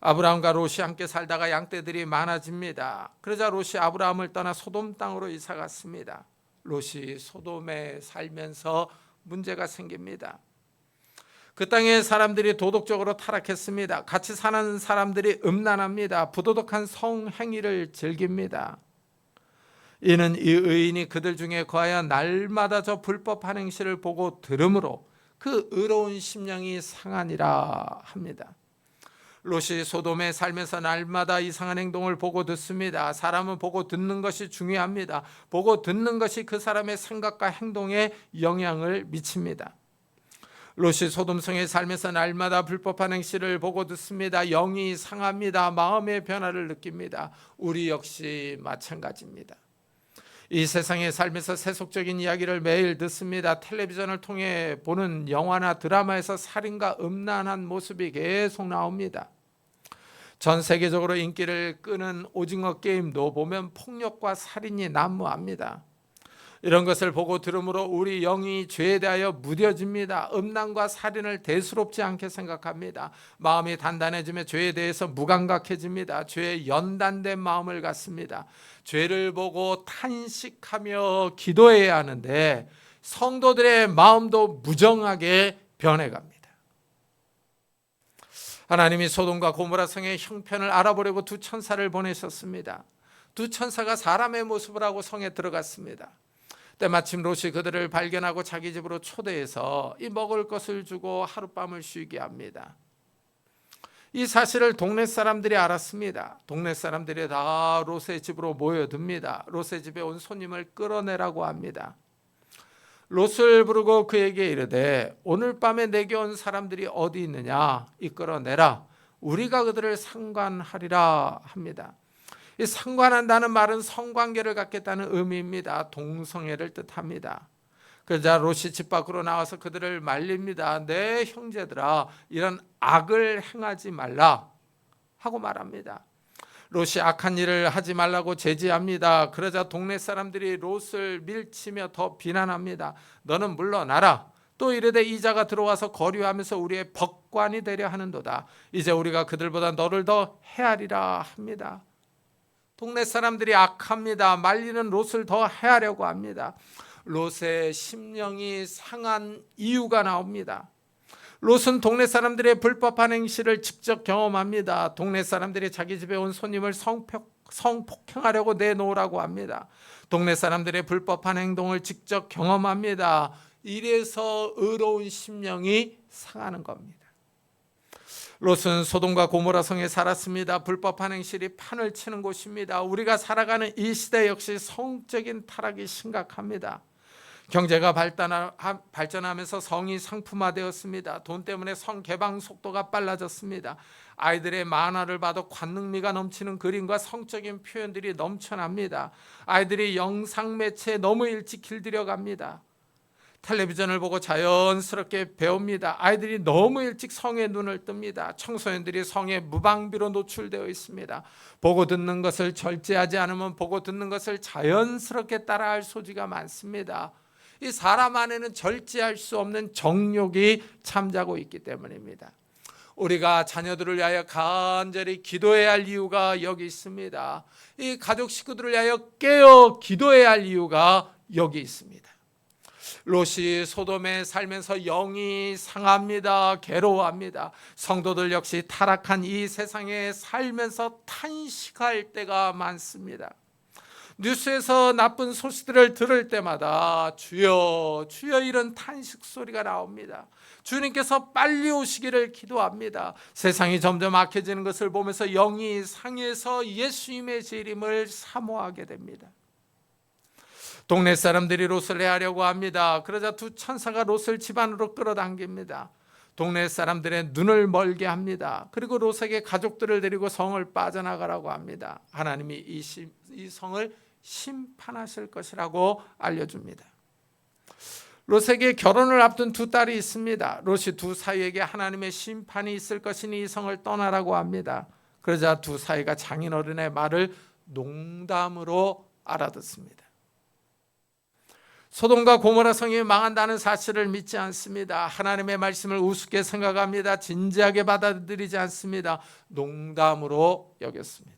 아브라함과 롯이 함께 살다가 양떼들이 많아집니다. 그러자 롯이 아브라함을 떠나 소돔 땅으로 이사 갔습니다. 롯이 소돔에 살면서 문제가 생깁니다. 그 땅의 사람들이 도덕적으로 타락했습니다. 같이 사는 사람들이 음란합니다. 부도덕한 성행위를 즐깁니다. 이는 이 의인이 그들 중에 거하여 날마다 저 불법한 행실을 보고 들으므로 그 의로운 심령이 상하니라 합니다. 롯이 소돔에 살면서 날마다 이상한 행동을 보고 듣습니다. 사람은 보고 듣는 것이 중요합니다. 보고 듣는 것이 그 사람의 생각과 행동에 영향을 미칩니다. 롯이 소돔성에 살면서 날마다 불법한 행실을 보고 듣습니다. 영이 상합니다. 마음의 변화를 느낍니다. 우리 역시 마찬가지입니다. 이 세상에 살면서 세속적인 이야기를 매일 듣습니다. 텔레비전을 통해 보는 영화나 드라마에서 살인과 음란한 모습이 계속 나옵니다. 전 세계적으로 인기를 끄는 오징어 게임도 보면 폭력과 살인이 난무합니다. 이런 것을 보고 들으므로 우리 영이 죄에 대하여 무뎌집니다. 음란과 살인을 대수롭지 않게 생각합니다. 마음이 단단해지며 죄에 대해서 무감각해집니다. 죄에 연단된 마음을 갖습니다. 죄를 보고 탄식하며 기도해야 하는데 성도들의 마음도 무정하게 변해갑니다. 하나님이 소돔과 고모라 성의 형편을 알아보려고 2 천사를 보내셨습니다. 2 천사가 사람의 모습을 하고 성에 들어갔습니다. 때마침 롯이 그들을 발견하고 자기 집으로 초대해서 이 먹을 것을 주고 하룻밤을 쉬게 합니다. 이 사실을 동네 사람들이 알았습니다. 동네 사람들이 다 롯의 집으로 모여듭니다. 롯의 집에 온 손님을 끌어내라고 합니다. 롯을 부르고 그에게 이르되 오늘 밤에 내게 온 사람들이 어디 있느냐 이끌어내라 우리가 그들을 상관하리라 합니다. 이 상관한다는 말은 성관계를 갖겠다는 의미입니다. 동성애를 뜻합니다. 그러자 롯이 집 밖으로 나와서 그들을 말립니다. 내 형제들아 이런 악을 행하지 말라 하고 말합니다. 롯이 악한 일을 하지 말라고 제지합니다. 그러자 동네 사람들이 롯을 밀치며 더 비난합니다. 너는 물러나라. 또 이르되 이자가 들어와서 거류하면서 우리의 법관이 되려 하는도다. 이제 우리가 그들보다 너를 더 헤아리라 합니다. 동네 사람들이 악합니다. 말리는 롯을 더 해하려고 합니다. 롯의 심령이 상한 이유가 나옵니다. 롯은 동네 사람들의 불법한 행실을 직접 경험합니다. 동네 사람들이 자기 집에 온 손님을 성폭행하려고 내놓으라고 합니다. 동네 사람들의 불법한 행동을 직접 경험합니다. 이래서 의로운 심령이 상하는 겁니다. 롯은 소돔과 고모라 성에 살았습니다. 불법한 행실이 판을 치는 곳입니다. 우리가 살아가는 이 시대 역시 성적인 타락이 심각합니다. 경제가 발전하면서 성이 상품화되었습니다. 돈 때문에 성 개방 속도가 빨라졌습니다. 아이들의 만화를 봐도 관능미가 넘치는 그림과 성적인 표현들이 넘쳐납니다. 아이들이 영상 매체에 너무 일찍 길들여갑니다. 텔레비전을 보고 자연스럽게 배웁니다. 아이들이 너무 일찍 성에 눈을 뜹니다. 청소년들이 성에 무방비로 노출되어 있습니다. 보고 듣는 것을 절제하지 않으면 보고 듣는 것을 자연스럽게 따라할 소지가 많습니다. 이 사람 안에는 절제할 수 없는 정욕이 잠자고 있기 때문입니다. 우리가 자녀들을 위하여 간절히 기도해야 할 이유가 여기 있습니다. 이 가족 식구들을 위하여 깨어 기도해야 할 이유가 여기 있습니다. 롯이 소돔에 살면서 영이 상합니다. 괴로워합니다. 성도들 역시 타락한 이 세상에 살면서 탄식할 때가 많습니다. 뉴스에서 나쁜 소식들을 들을 때마다 주여 주여 이런 탄식 소리가 나옵니다. 주님께서 빨리 오시기를 기도합니다. 세상이 점점 악해지는 것을 보면서 영이 상해서 예수님의 재림을 사모하게 됩니다. 동네 사람들이 롯을 해하려고 합니다. 그러자 두 천사가 롯을 집 안으로 끌어당깁니다. 동네 사람들의 눈을 멀게 합니다. 그리고 롯에게 가족들을 데리고 성을 빠져나가라고 합니다. 하나님이 이 성을 심판하실 것이라고 알려줍니다. 롯에게 결혼을 앞둔 두 딸이 있습니다. 롯이 두 사위에게 하나님의 심판이 있을 것이니 이 성을 떠나라고 합니다. 그러자 두 사위가 장인어른의 말을 농담으로 알아듣습니다. 소돔과 고모라 성이 망한다는 사실을 믿지 않습니다. 하나님의 말씀을 우습게 생각합니다. 진지하게 받아들이지 않습니다. 농담으로 여겼습니다.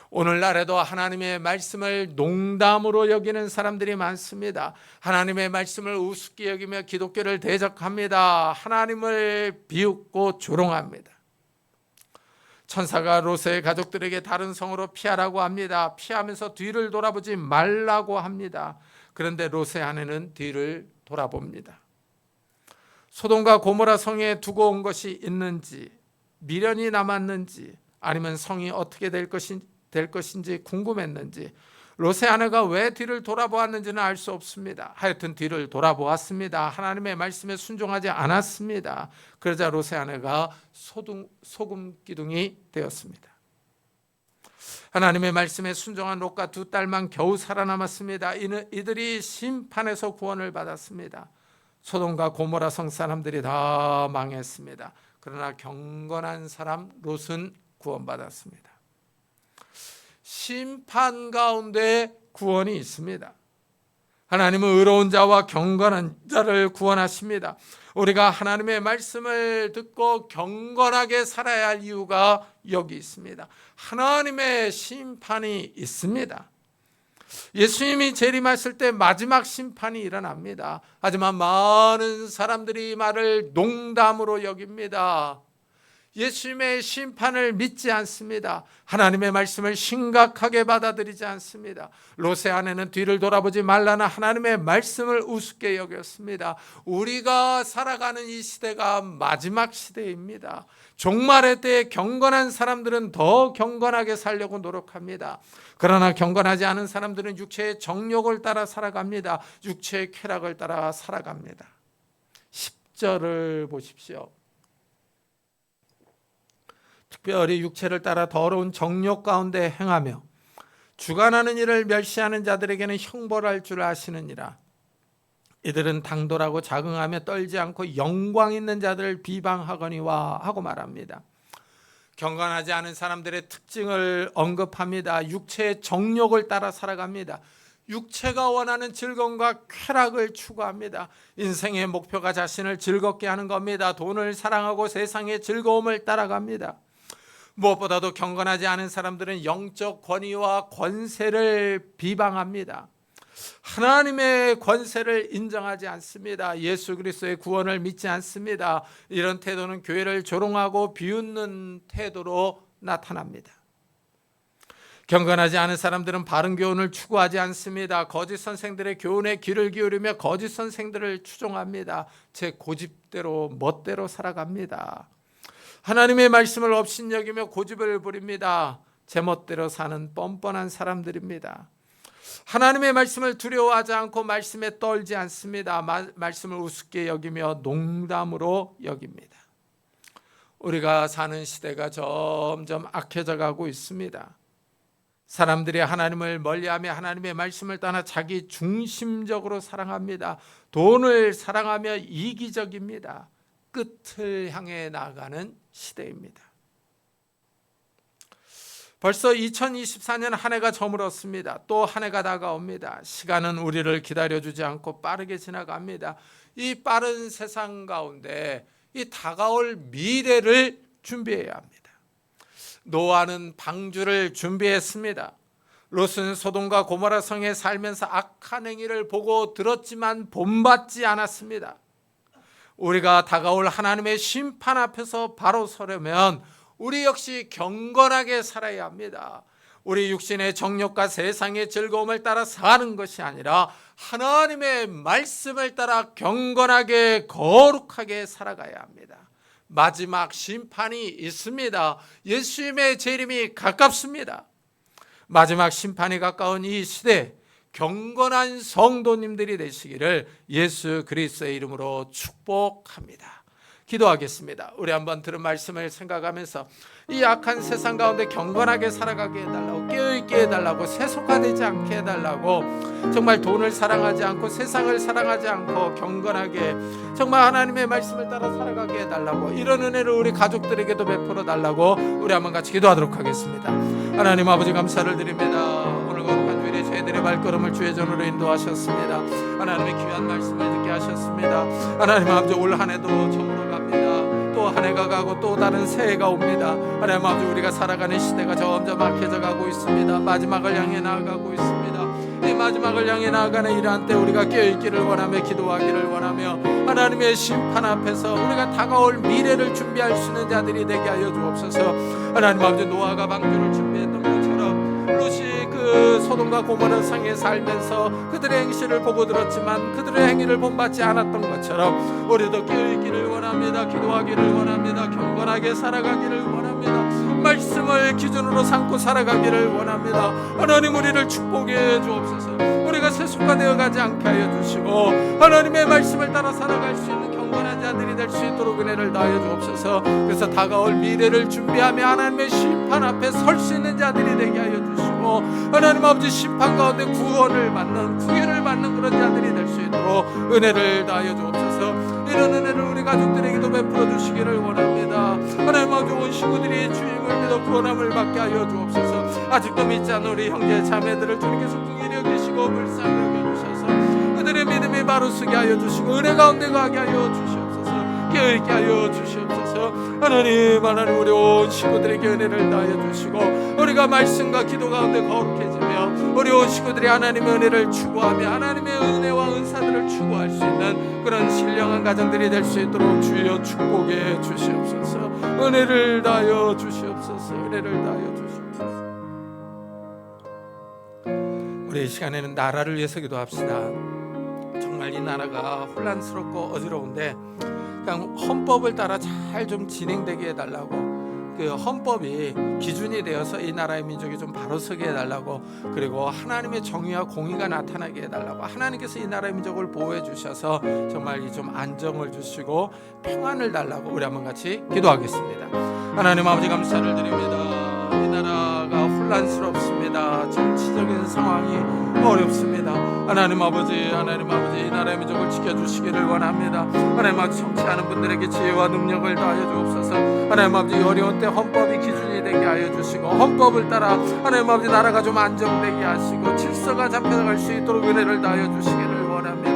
오늘날에도 하나님의 말씀을 농담으로 여기는 사람들이 많습니다. 하나님의 말씀을 우습게 여기며 기독교를 대적합니다. 하나님을 비웃고 조롱합니다. 천사가 롯의 가족들에게 다른 성으로 피하라고 합니다. 피하면서 뒤를 돌아보지 말라고 합니다. 그런데 롯의 아내는 뒤를 돌아봅니다. 소돔과 고모라 성에 두고 온 것이 있는지, 미련이 남았는지, 아니면 성이 어떻게 될 것인지 궁금했는지, 롯의 아내가 왜 뒤를 돌아보았는지는 알 수 없습니다. 하여튼 뒤를 돌아보았습니다. 하나님의 말씀에 순종하지 않았습니다. 그러자 롯의 아내가 소금 기둥이 되었습니다. 하나님의 말씀에 순종한 롯과 두 딸만 겨우 살아남았습니다. 이들이 심판에서 구원을 받았습니다. 소돔과 고모라 성 사람들이 다 망했습니다. 그러나 경건한 사람 롯은 구원받았습니다. 심판 가운데 구원이 있습니다. 하나님은 의로운 자와 경건한 자를 구원하십니다. 우리가 하나님의 말씀을 듣고 경건하게 살아야 할 이유가 여기 있습니다. 하나님의 심판이 있습니다. 예수님이 재림하실 때 마지막 심판이 일어납니다. 하지만 많은 사람들이 이 말을 농담으로 여깁니다. 예수님의 심판을 믿지 않습니다. 하나님의 말씀을 심각하게 받아들이지 않습니다. 롯의 아내는 뒤를 돌아보지 말라는 하나님의 말씀을 우습게 여겼습니다. 우리가 살아가는 이 시대가 마지막 시대입니다. 종말의 때에 경건한 사람들은 더 경건하게 살려고 노력합니다. 그러나 경건하지 않은 사람들은 육체의 정욕을 따라 살아갑니다. 육체의 쾌락을 따라 살아갑니다. 10절을 보십시오. 특별히 육체를 따라 더러운 정욕 가운데 행하며 주관하는 일을 멸시하는 자들에게는 형벌할 줄 아시느니라. 이들은 당돌하고 자긍하며 떨지 않고 영광 있는 자들을 비방하거니와 하고 말합니다. 경건하지 않은 사람들의 특징을 언급합니다. 육체의 정욕을 따라 살아갑니다. 육체가 원하는 즐거움과 쾌락을 추구합니다. 인생의 목표가 자신을 즐겁게 하는 겁니다. 돈을 사랑하고 세상의 즐거움을 따라갑니다. 무엇보다도 경건하지 않은 사람들은 영적 권위와 권세를 비방합니다. 하나님의 권세를 인정하지 않습니다. 예수 그리스도의 구원을 믿지 않습니다. 이런 태도는 교회를 조롱하고 비웃는 태도로 나타납니다. 경건하지 않은 사람들은 바른 교훈을 추구하지 않습니다. 거짓 선생들의 교훈에 귀를 기울이며 거짓 선생들을 추종합니다. 제 고집대로 멋대로 살아갑니다. 하나님의 말씀을 업신여기며 고집을 부립니다. 제멋대로 사는 뻔뻔한 사람들입니다. 하나님의 말씀을 두려워하지 않고 말씀에 떨지 않습니다. 말씀을 우습게 여기며 농담으로 여깁니다. 우리가 사는 시대가 점점 악해져 가고 있습니다. 사람들이 하나님을 멀리하며 하나님의 말씀을 떠나 자기 중심적으로 사랑합니다. 돈을 사랑하며 이기적입니다. 끝을 향해 나아가는 시대입니다. 벌써 2024년 한 해가 저물었습니다. 또 한 해가 다가옵니다. 시간은 우리를 기다려주지 않고 빠르게 지나갑니다. 이 빠른 세상 가운데 이 다가올 미래를 준비해야 합니다. 노아는 방주를 준비했습니다. 롯은 소돔과 고모라 성에 살면서 악한 행위를 보고 들었지만 본받지 않았습니다. 우리가 다가올 하나님의 심판 앞에서 바로 서려면 우리 역시 경건하게 살아야 합니다. 우리 육신의 정욕과 세상의 즐거움을 따라 사는 것이 아니라 하나님의 말씀을 따라 경건하게 거룩하게 살아가야 합니다. 마지막 심판이 있습니다. 예수님의 재림이 가깝습니다. 마지막 심판이 가까운 이 시대, 경건한 성도님들이 되시기를 예수 그리스도의 이름으로 축복합니다. 기도하겠습니다. 우리 한번 들은 말씀을 생각하면서 이 악한 세상 가운데 경건하게 살아가게 해달라고, 깨어있게 해달라고, 세속화되지 않게 해달라고, 정말 돈을 사랑하지 않고 세상을 사랑하지 않고 경건하게 정말 하나님의 말씀을 따라 살아가게 해달라고, 이런 은혜를 우리 가족들에게도 베풀어 달라고 우리 한번 같이 기도하도록 하겠습니다. 하나님 아버지 감사를 드립니다. 오늘 거룩한 주일에 저희들의 발걸음을 주의 전으로 인도하셨습니다. 하나님의 귀한 말씀을 듣게 하셨습니다. 하나님 아버지 올 한 해도 저물어 갑니다. 또 한 해가 가고 또 다른 새해가 옵니다. 하나님 아버지 우리가 살아가는 시대가 점점 악해져 가고 있습니다. 마지막을 향해 나아가고 있습니다. 이 마지막을 향해 나아가는 이러한 때 우리가 깨어있기를 원하며 기도하기를 원하며 하나님의 심판 앞에서 우리가 다가올 미래를 준비할 수 있는 자들이 되게 하여 주옵소서. 하나님 아버지 노아가 방주를 준비했던 것처럼 롯이 그 소돔과 고모라 성에 살면서 그들의 행실을 보고 들었지만 그들의 행위를 본받지 않았던 것처럼 우리도 깨어있기를 원합니다. 기도하기를 원합니다. 경건하게 살아가기를 원합니다. 말씀을 기준으로 삼고 살아가기를 원합니다. 하나님 우리를 축복해 주옵소서. 우리가 세속화되어 가지 않게 하여 주시고 하나님의 말씀을 따라 살아갈 수 있는 경건한 자들이 될 수 있도록 은혜를 다하여 주옵소서. 그래서 다가올 미래를 준비하며 하나님의 심판 앞에 설 수 있는 자들이 되게 하여 주시고 하나님 아버지 심판 가운데 구원을 받는 구애를 받는 그런 자들이 될 수 있도록 은혜를 다하여 주옵소서. 이런 은혜를 우리 가족들에게도 베풀어 주시기를 원합니다. 하나님 아버지 온 식구들이 주님을 믿어 구원함을 받게 하여 주옵소서. 아직도 믿지 않는 우리 형제 자매들을 주님께서 긍휼히 여기시고 불쌍히 여겨주셔서 그들의 믿음이 바로 서게 하여 주시고 은혜 가운데 가게 하여 주시옵소서. 깨어있게 하여 주시옵소서. 하나님 우리 온 식구들에게 은혜를 다하여 주시고 우리가 우리가 말씀과 기도 가운데 거룩해지며 어려운 식구들이 하나님의 은혜를 추구하며 하나님의 은혜와 은사들을 추구할 수 있는 그런 신령한 가정들이 될 수 있도록 주여 축복해 주시옵소서. 은혜를 다하여 주시옵소서. 은혜를 다하여 주시옵소서. 우리 이 시간에는 나라를 위해서 기도합시다. 정말 이 나라가 혼란스럽고 어지러운데 그냥 헌법을 따라 잘 좀 진행되게 해달라고, 그 헌법이 기준이 되어서 이 나라의 민족이 좀 바로 서게 해달라고, 그리고 하나님의 정의와 공의가 나타나게 해달라고, 하나님께서 이 나라의 민족을 보호해 주셔서 정말 이 좀 안정을 주시고 평안을 달라고 우리 한번 같이 기도하겠습니다. 하나님 아버지 감사를 드립니다. 이 나라가 혼란스럽습니다. 정치적인 상황이 어렵습니다. 하나님 아버지 이 나라의 민족을 지켜주시기를 원합니다. 하나님 아버지 정치하는 분들에게 지혜와 능력을 다하여 주옵소서. 하나님 아버지 어려운 때 헌법이 기준이 되게 하여 주시고 헌법을 따라 하나님 아버지 나라가 좀 안정되게 하시고 질서가 잡혀갈 수 있도록 은혜를 다하여 주시기를 원합니다.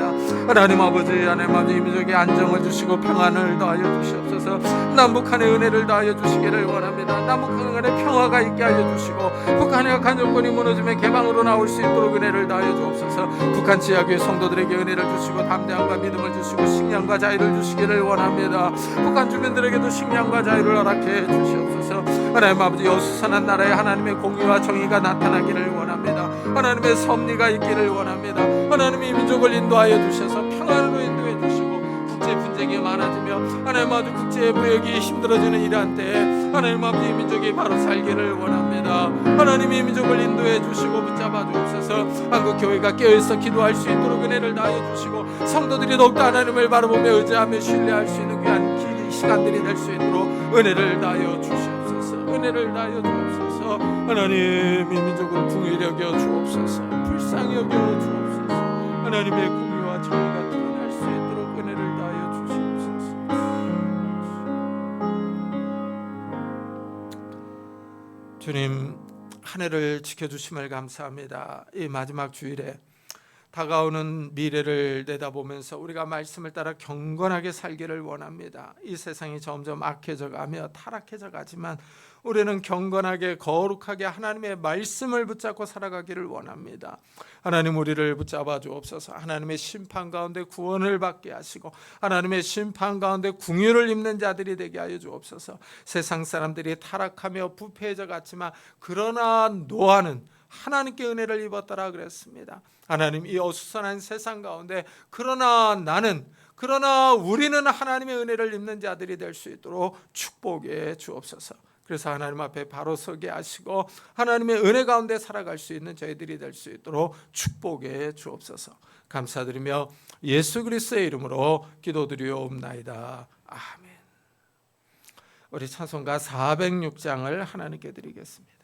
하나님 아버지 이 민족에 안정을 주시고 평안을 다하여 주시옵소서. 남북한의 은혜를 다하여 주시기를 원합니다. 남북한의 평화가 있게 하여 주시고 북한의 악한 정권이 무너지며 개방으로 나올 수 있도록 은혜를 다하여 주옵소서. 북한 지하교회 성도들에게 은혜를 주시고 담대함과 믿음을 주시고 식량과 자유를 주시기를 원합니다. 북한 주민들에게도 식량과 자유를 허락해 주시옵소서. 하나님 아버지 어수선한 나라에 하나님의 공의와 정의가 나타나기를 원합니다. 하나님의 섭리가 있기를 원합니다. 하나님이 이 민족을 인도하여 주셔서 평안으로 인도해 주시고 국제 분쟁이 많아지며 하나님 아버지 국제 무역이 힘들어지는 이러한 때에 하나님 아버지 이 민족이 바로 살기를 원합니다. 하나님이 이 민족을 인도해 주시고 붙잡아 주옵소서. 한국 교회가 깨어있어 기도할 수 있도록 은혜를 다하여 주시고 성도들이 더욱더 하나님을 바라보며 의지하며 신뢰할 수 있는 귀한 시간들이 될 수 있도록 은혜를 다하여 주시옵소서. 은혜를 다하여 주옵소서. 하나님 이 민족을 긍휼히 여겨 주옵소서. 불쌍히 여겨 주옵소서. 하나님의 공의와 정의가 드러날 수 있도록 은혜를 다하여 주시옵소서. 주님 한 해를 지켜주심을 감사합니다. 이 마지막 주일에 다가오는 미래를 내다보면서 우리가 말씀을 따라 경건하게 살기를 원합니다. 이 세상이 점점 악해져 가며 타락해져 가지만 우리는 경건하게 거룩하게 하나님의 말씀을 붙잡고 살아가기를 원합니다. 하나님 우리를 붙잡아 주옵소서. 하나님의 심판 가운데 구원을 받게 하시고 하나님의 심판 가운데 궁유를 입는 자들이 되게 하여 주옵소서. 세상 사람들이 타락하며 부패해져 갔지만 그러나 노아는 하나님께 은혜를 입었더라 그랬습니다. 하나님 이 어수선한 세상 가운데 그러나 우리는 하나님의 은혜를 입는 자들이 될 수 있도록 축복해 주옵소서. 그래서 하나님 앞에 바로 서게 하시고 하나님의 은혜 가운데 살아갈 수 있는 저희들이 될 수 있도록 축복해 주옵소서. 감사드리며 예수 그리스도의 이름으로 기도드리옵나이다. 아멘. 우리 찬송가 406장을 하나님께 드리겠습니다.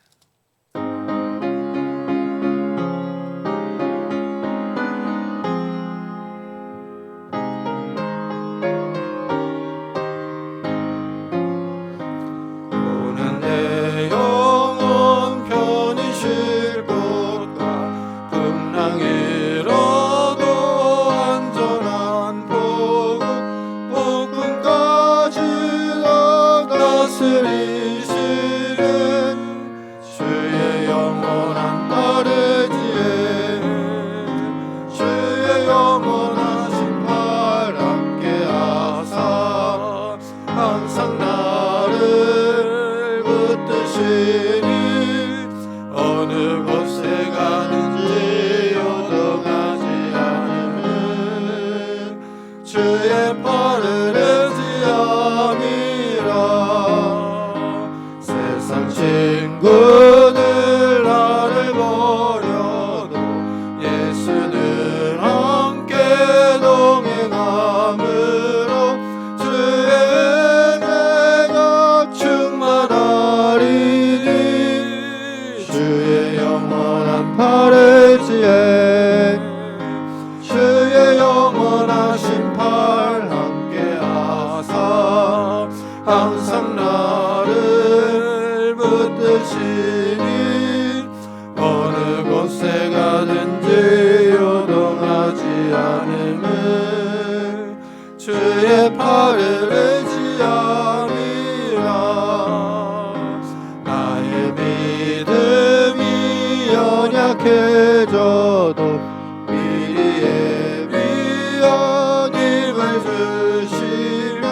친구들 나를 버려도 예수는 함께 동행함으로 주의 은혜가 충만하리니 주의 영원한 팔을 지에 주의 영원하신 팔 함께 하사 항상 나를 붙드시니 어느 곳에 가든지 요동하지 않음은 주의 팔을 의지함이라 나의 믿음 약해져도 미리 예비한 힘을 주시며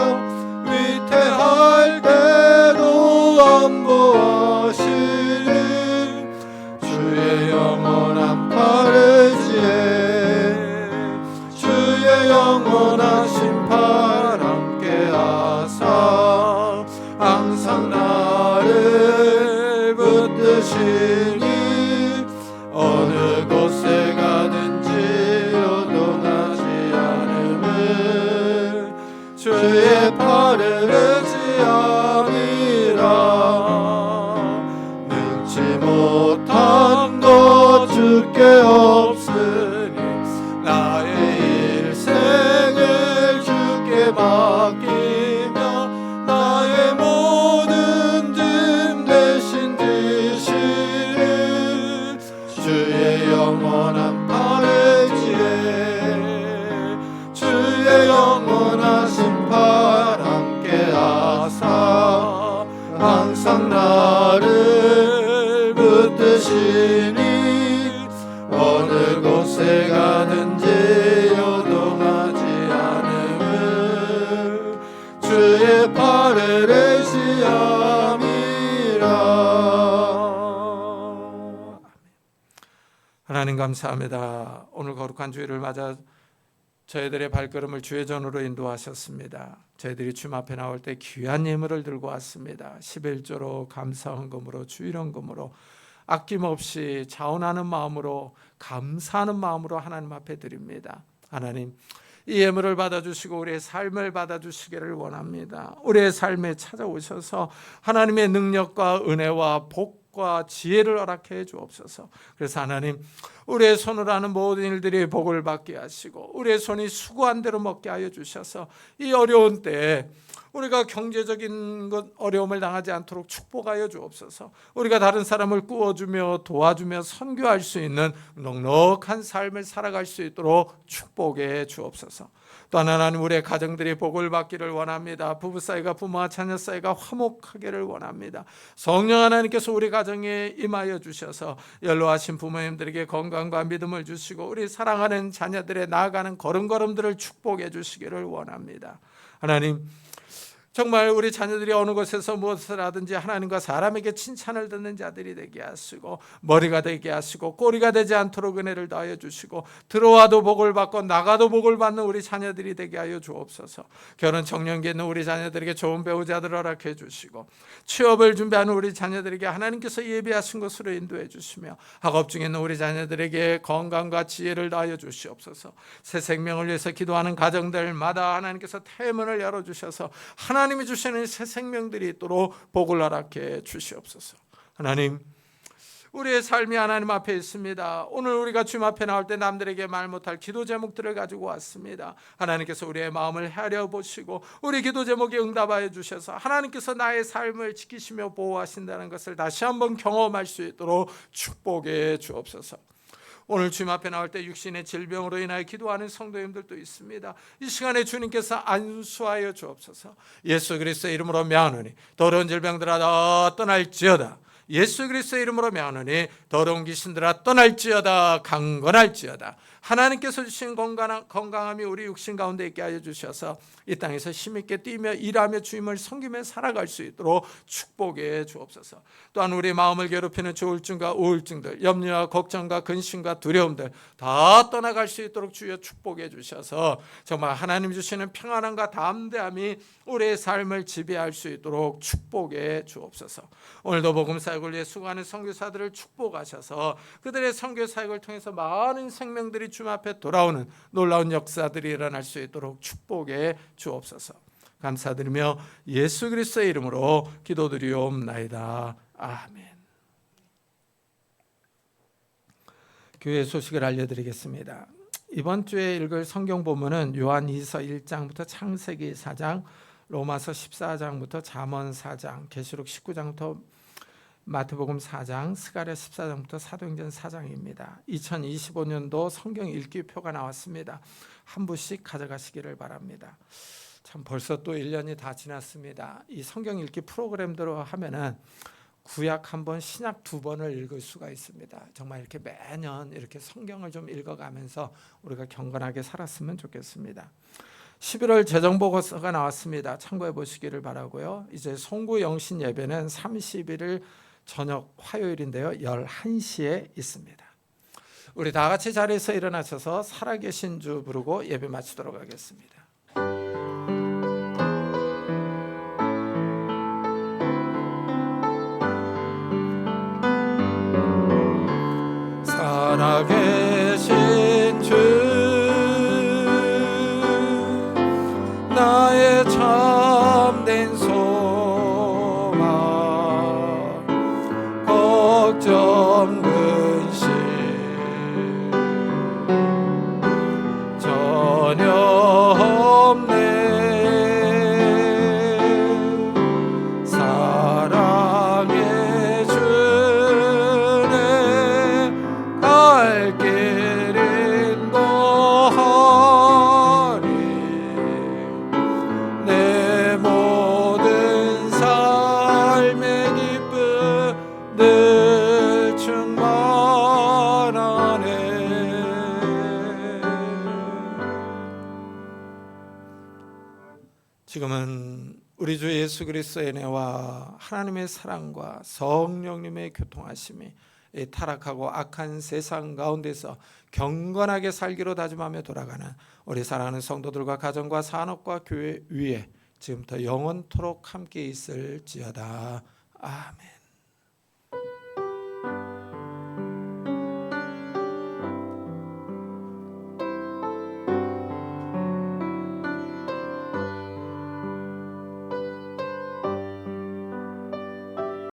위태할 때도 안보하시는 주의 영원한 팔을 지혜 주의 영원한 심판 함께 하사 항상 나를 붙드시니 어느 곳에 가든지 요동하지 않음을 주의 팔을 의지함이라 능치 못한 것 주께 없으니 나의 일생을 주께 맡기며 나의 모든 짐 대신 지시는 주의 영원한 팔을 지혜 주의 영원한 심판 함께 하사 항상 나를 붙드시니 어느 곳에 가든지 요동하지 않음을 주의 팔을 의지함이라. 하나님 감사합니다. 오늘 거룩한 주일을 맞아 저희들의 발걸음을 주의 전으로 인도하셨습니다. 저희들이 주님 앞에 나올 때 귀한 예물을 들고 왔습니다. 11조로 감사헌금으로 주일헌금으로 아낌없이 자원하는 마음으로 감사하는 마음으로 하나님 앞에 드립니다. 하나님 이 예물을 받아주시고 우리의 삶을 받아주시기를 원합니다. 우리의 삶에 찾아오셔서 하나님의 능력과 은혜와 복과 지혜를 허락해 주옵소서. 그래서 하나님 우리의 손으로 하는 모든 일들이 복을 받게 하시고 우리의 손이 수고한 대로 먹게 하여 주셔서 이 어려운 때에 우리가 경제적인 것 어려움을 당하지 않도록 축복하여 주옵소서. 우리가 다른 사람을 꾸어주며 도와주며 선교할 수 있는 넉넉한 삶을 살아갈 수 있도록 축복해 주옵소서. 또한 하나님 우리의 가정들이 복을 받기를 원합니다. 부부 사이가 부모와 자녀 사이가 화목하기를 원합니다. 성령 하나님께서 우리 가정에 임하여 주셔서 연로하신 부모님들에게 건강과 믿음을 주시고 우리 사랑하는 자녀들의 나아가는 걸음걸음들을 축복해 주시기를 원합니다. 하나님 정말 우리 자녀들이 어느 곳에서 무엇을 하든지 하나님과 사람에게 칭찬을 듣는 자들이 되게 하시고 머리가 되게 하시고 꼬리가 되지 않도록 은혜를 더하여 주시고 들어와도 복을 받고 나가도 복을 받는 우리 자녀들이 되게 하여 주옵소서. 결혼 청년기에 있는 우리 자녀들에게 좋은 배우자들을 허락해 주시고 취업을 준비하는 우리 자녀들에게 하나님께서 예비하신 것으로 인도해 주시며 학업 중에 있는 우리 자녀들에게 건강과 지혜를 더하여 주시옵소서. 새 생명을 위해서 기도하는 가정들마다 하나님께서 태문을 열어주셔서 하나님이 주시는 새 생명들이 있도록 복을 허락해 주시옵소서. 하나님 우리의 삶이 하나님 앞에 있습니다. 오늘 우리가 주님 앞에 나올 때 남들에게 말 못할 기도 제목들을 가지고 왔습니다. 하나님께서 우리의 마음을 헤아려 보시고 우리 기도 제목에 응답하여 주셔서 하나님께서 나의 삶을 지키시며 보호하신다는 것을 다시 한번 경험할 수 있도록 축복해 주옵소서. 오늘 주님 앞에 나올 때 육신의 질병으로 인하여 기도하는 성도님들도 있습니다. 이 시간에 주님께서 안수하여 주옵소서. 예수 그리스도의 이름으로 명하노니 더러운 질병들아 다 떠날지어다. 예수 그리스도의 이름으로 명하노니 더러운 귀신들아 떠날지어다. 강건할지어다. 하나님께서 주신 건강함이 우리 육신 가운데 있게 하여 주셔서 이 땅에서 힘있게 뛰며 일하며 주님을 섬기며 살아갈 수 있도록 축복해 주옵소서. 또한 우리 마음을 괴롭히는 조울증과 우울증들, 염려와 걱정과 근심과 두려움들 다 떠나갈 수 있도록 주여 축복해 주셔서 정말 하나님 주시는 평안함과 담대함이 우리의 삶을 지배할 수 있도록 축복해 주옵소서. 오늘도 복음 사역을 위해 수고하는 선교사들을 축복하셔서 그들의 선교 사역을 통해서 많은 생명들이 주님 앞에 돌아오는 놀라운 역사들이 일어날 수 있도록 축복해 주옵소서. 감사드리며 예수 그리스도의 이름으로 기도드리옵나이다. 아멘. 교회 소식을 알려드리겠습니다. 이번 주에 읽을 성경 본문은 요한이서 1장부터 창세기 4장, 로마서 14장부터 잠언 4장, 계시록 19장부터 마태복음 4장, 스가랴 14장부터 사도행전 4장입니다. 2025년도 성경 읽기표가 나왔습니다. 한 부씩 가져가시기를 바랍니다. 참 벌써 또 1년이 다 지났습니다. 이 성경 읽기 프로그램대로 하면은 구약 한 번, 신약 두 번을 읽을 수가 있습니다. 정말 이렇게 매년 이렇게 성경을 좀 읽어가면서 우리가 경건하게 살았으면 좋겠습니다. 11월 재정보고서가 나왔습니다. 참고해 보시기를 바라고요. 이제 송구 영신 예배는 31일 저녁 화요일인데요. 11시에 있습니다. 우리 다 같이 자리에서 일어나셔서 살아계신 주 부르고 예배 마치도록 하겠습니다. 살아계신 주 나의 참된 소망 걱정 근심 전혀 없네 사랑의 주네 갈 길 인도하리 내 모든 삶의 기쁨 늘 충만하네. 지금은 우리 주 예수 그리스도의 은혜와 하나님의 사랑과 성령님의 교통하심이 이 타락하고 악한 세상 가운데서 경건하게 살기로 다짐하며 돌아가는 우리 사랑하는 성도들과 가정과 산업과 교회 위에 지금부터 영원토록 함께 있을지어다. 아멘.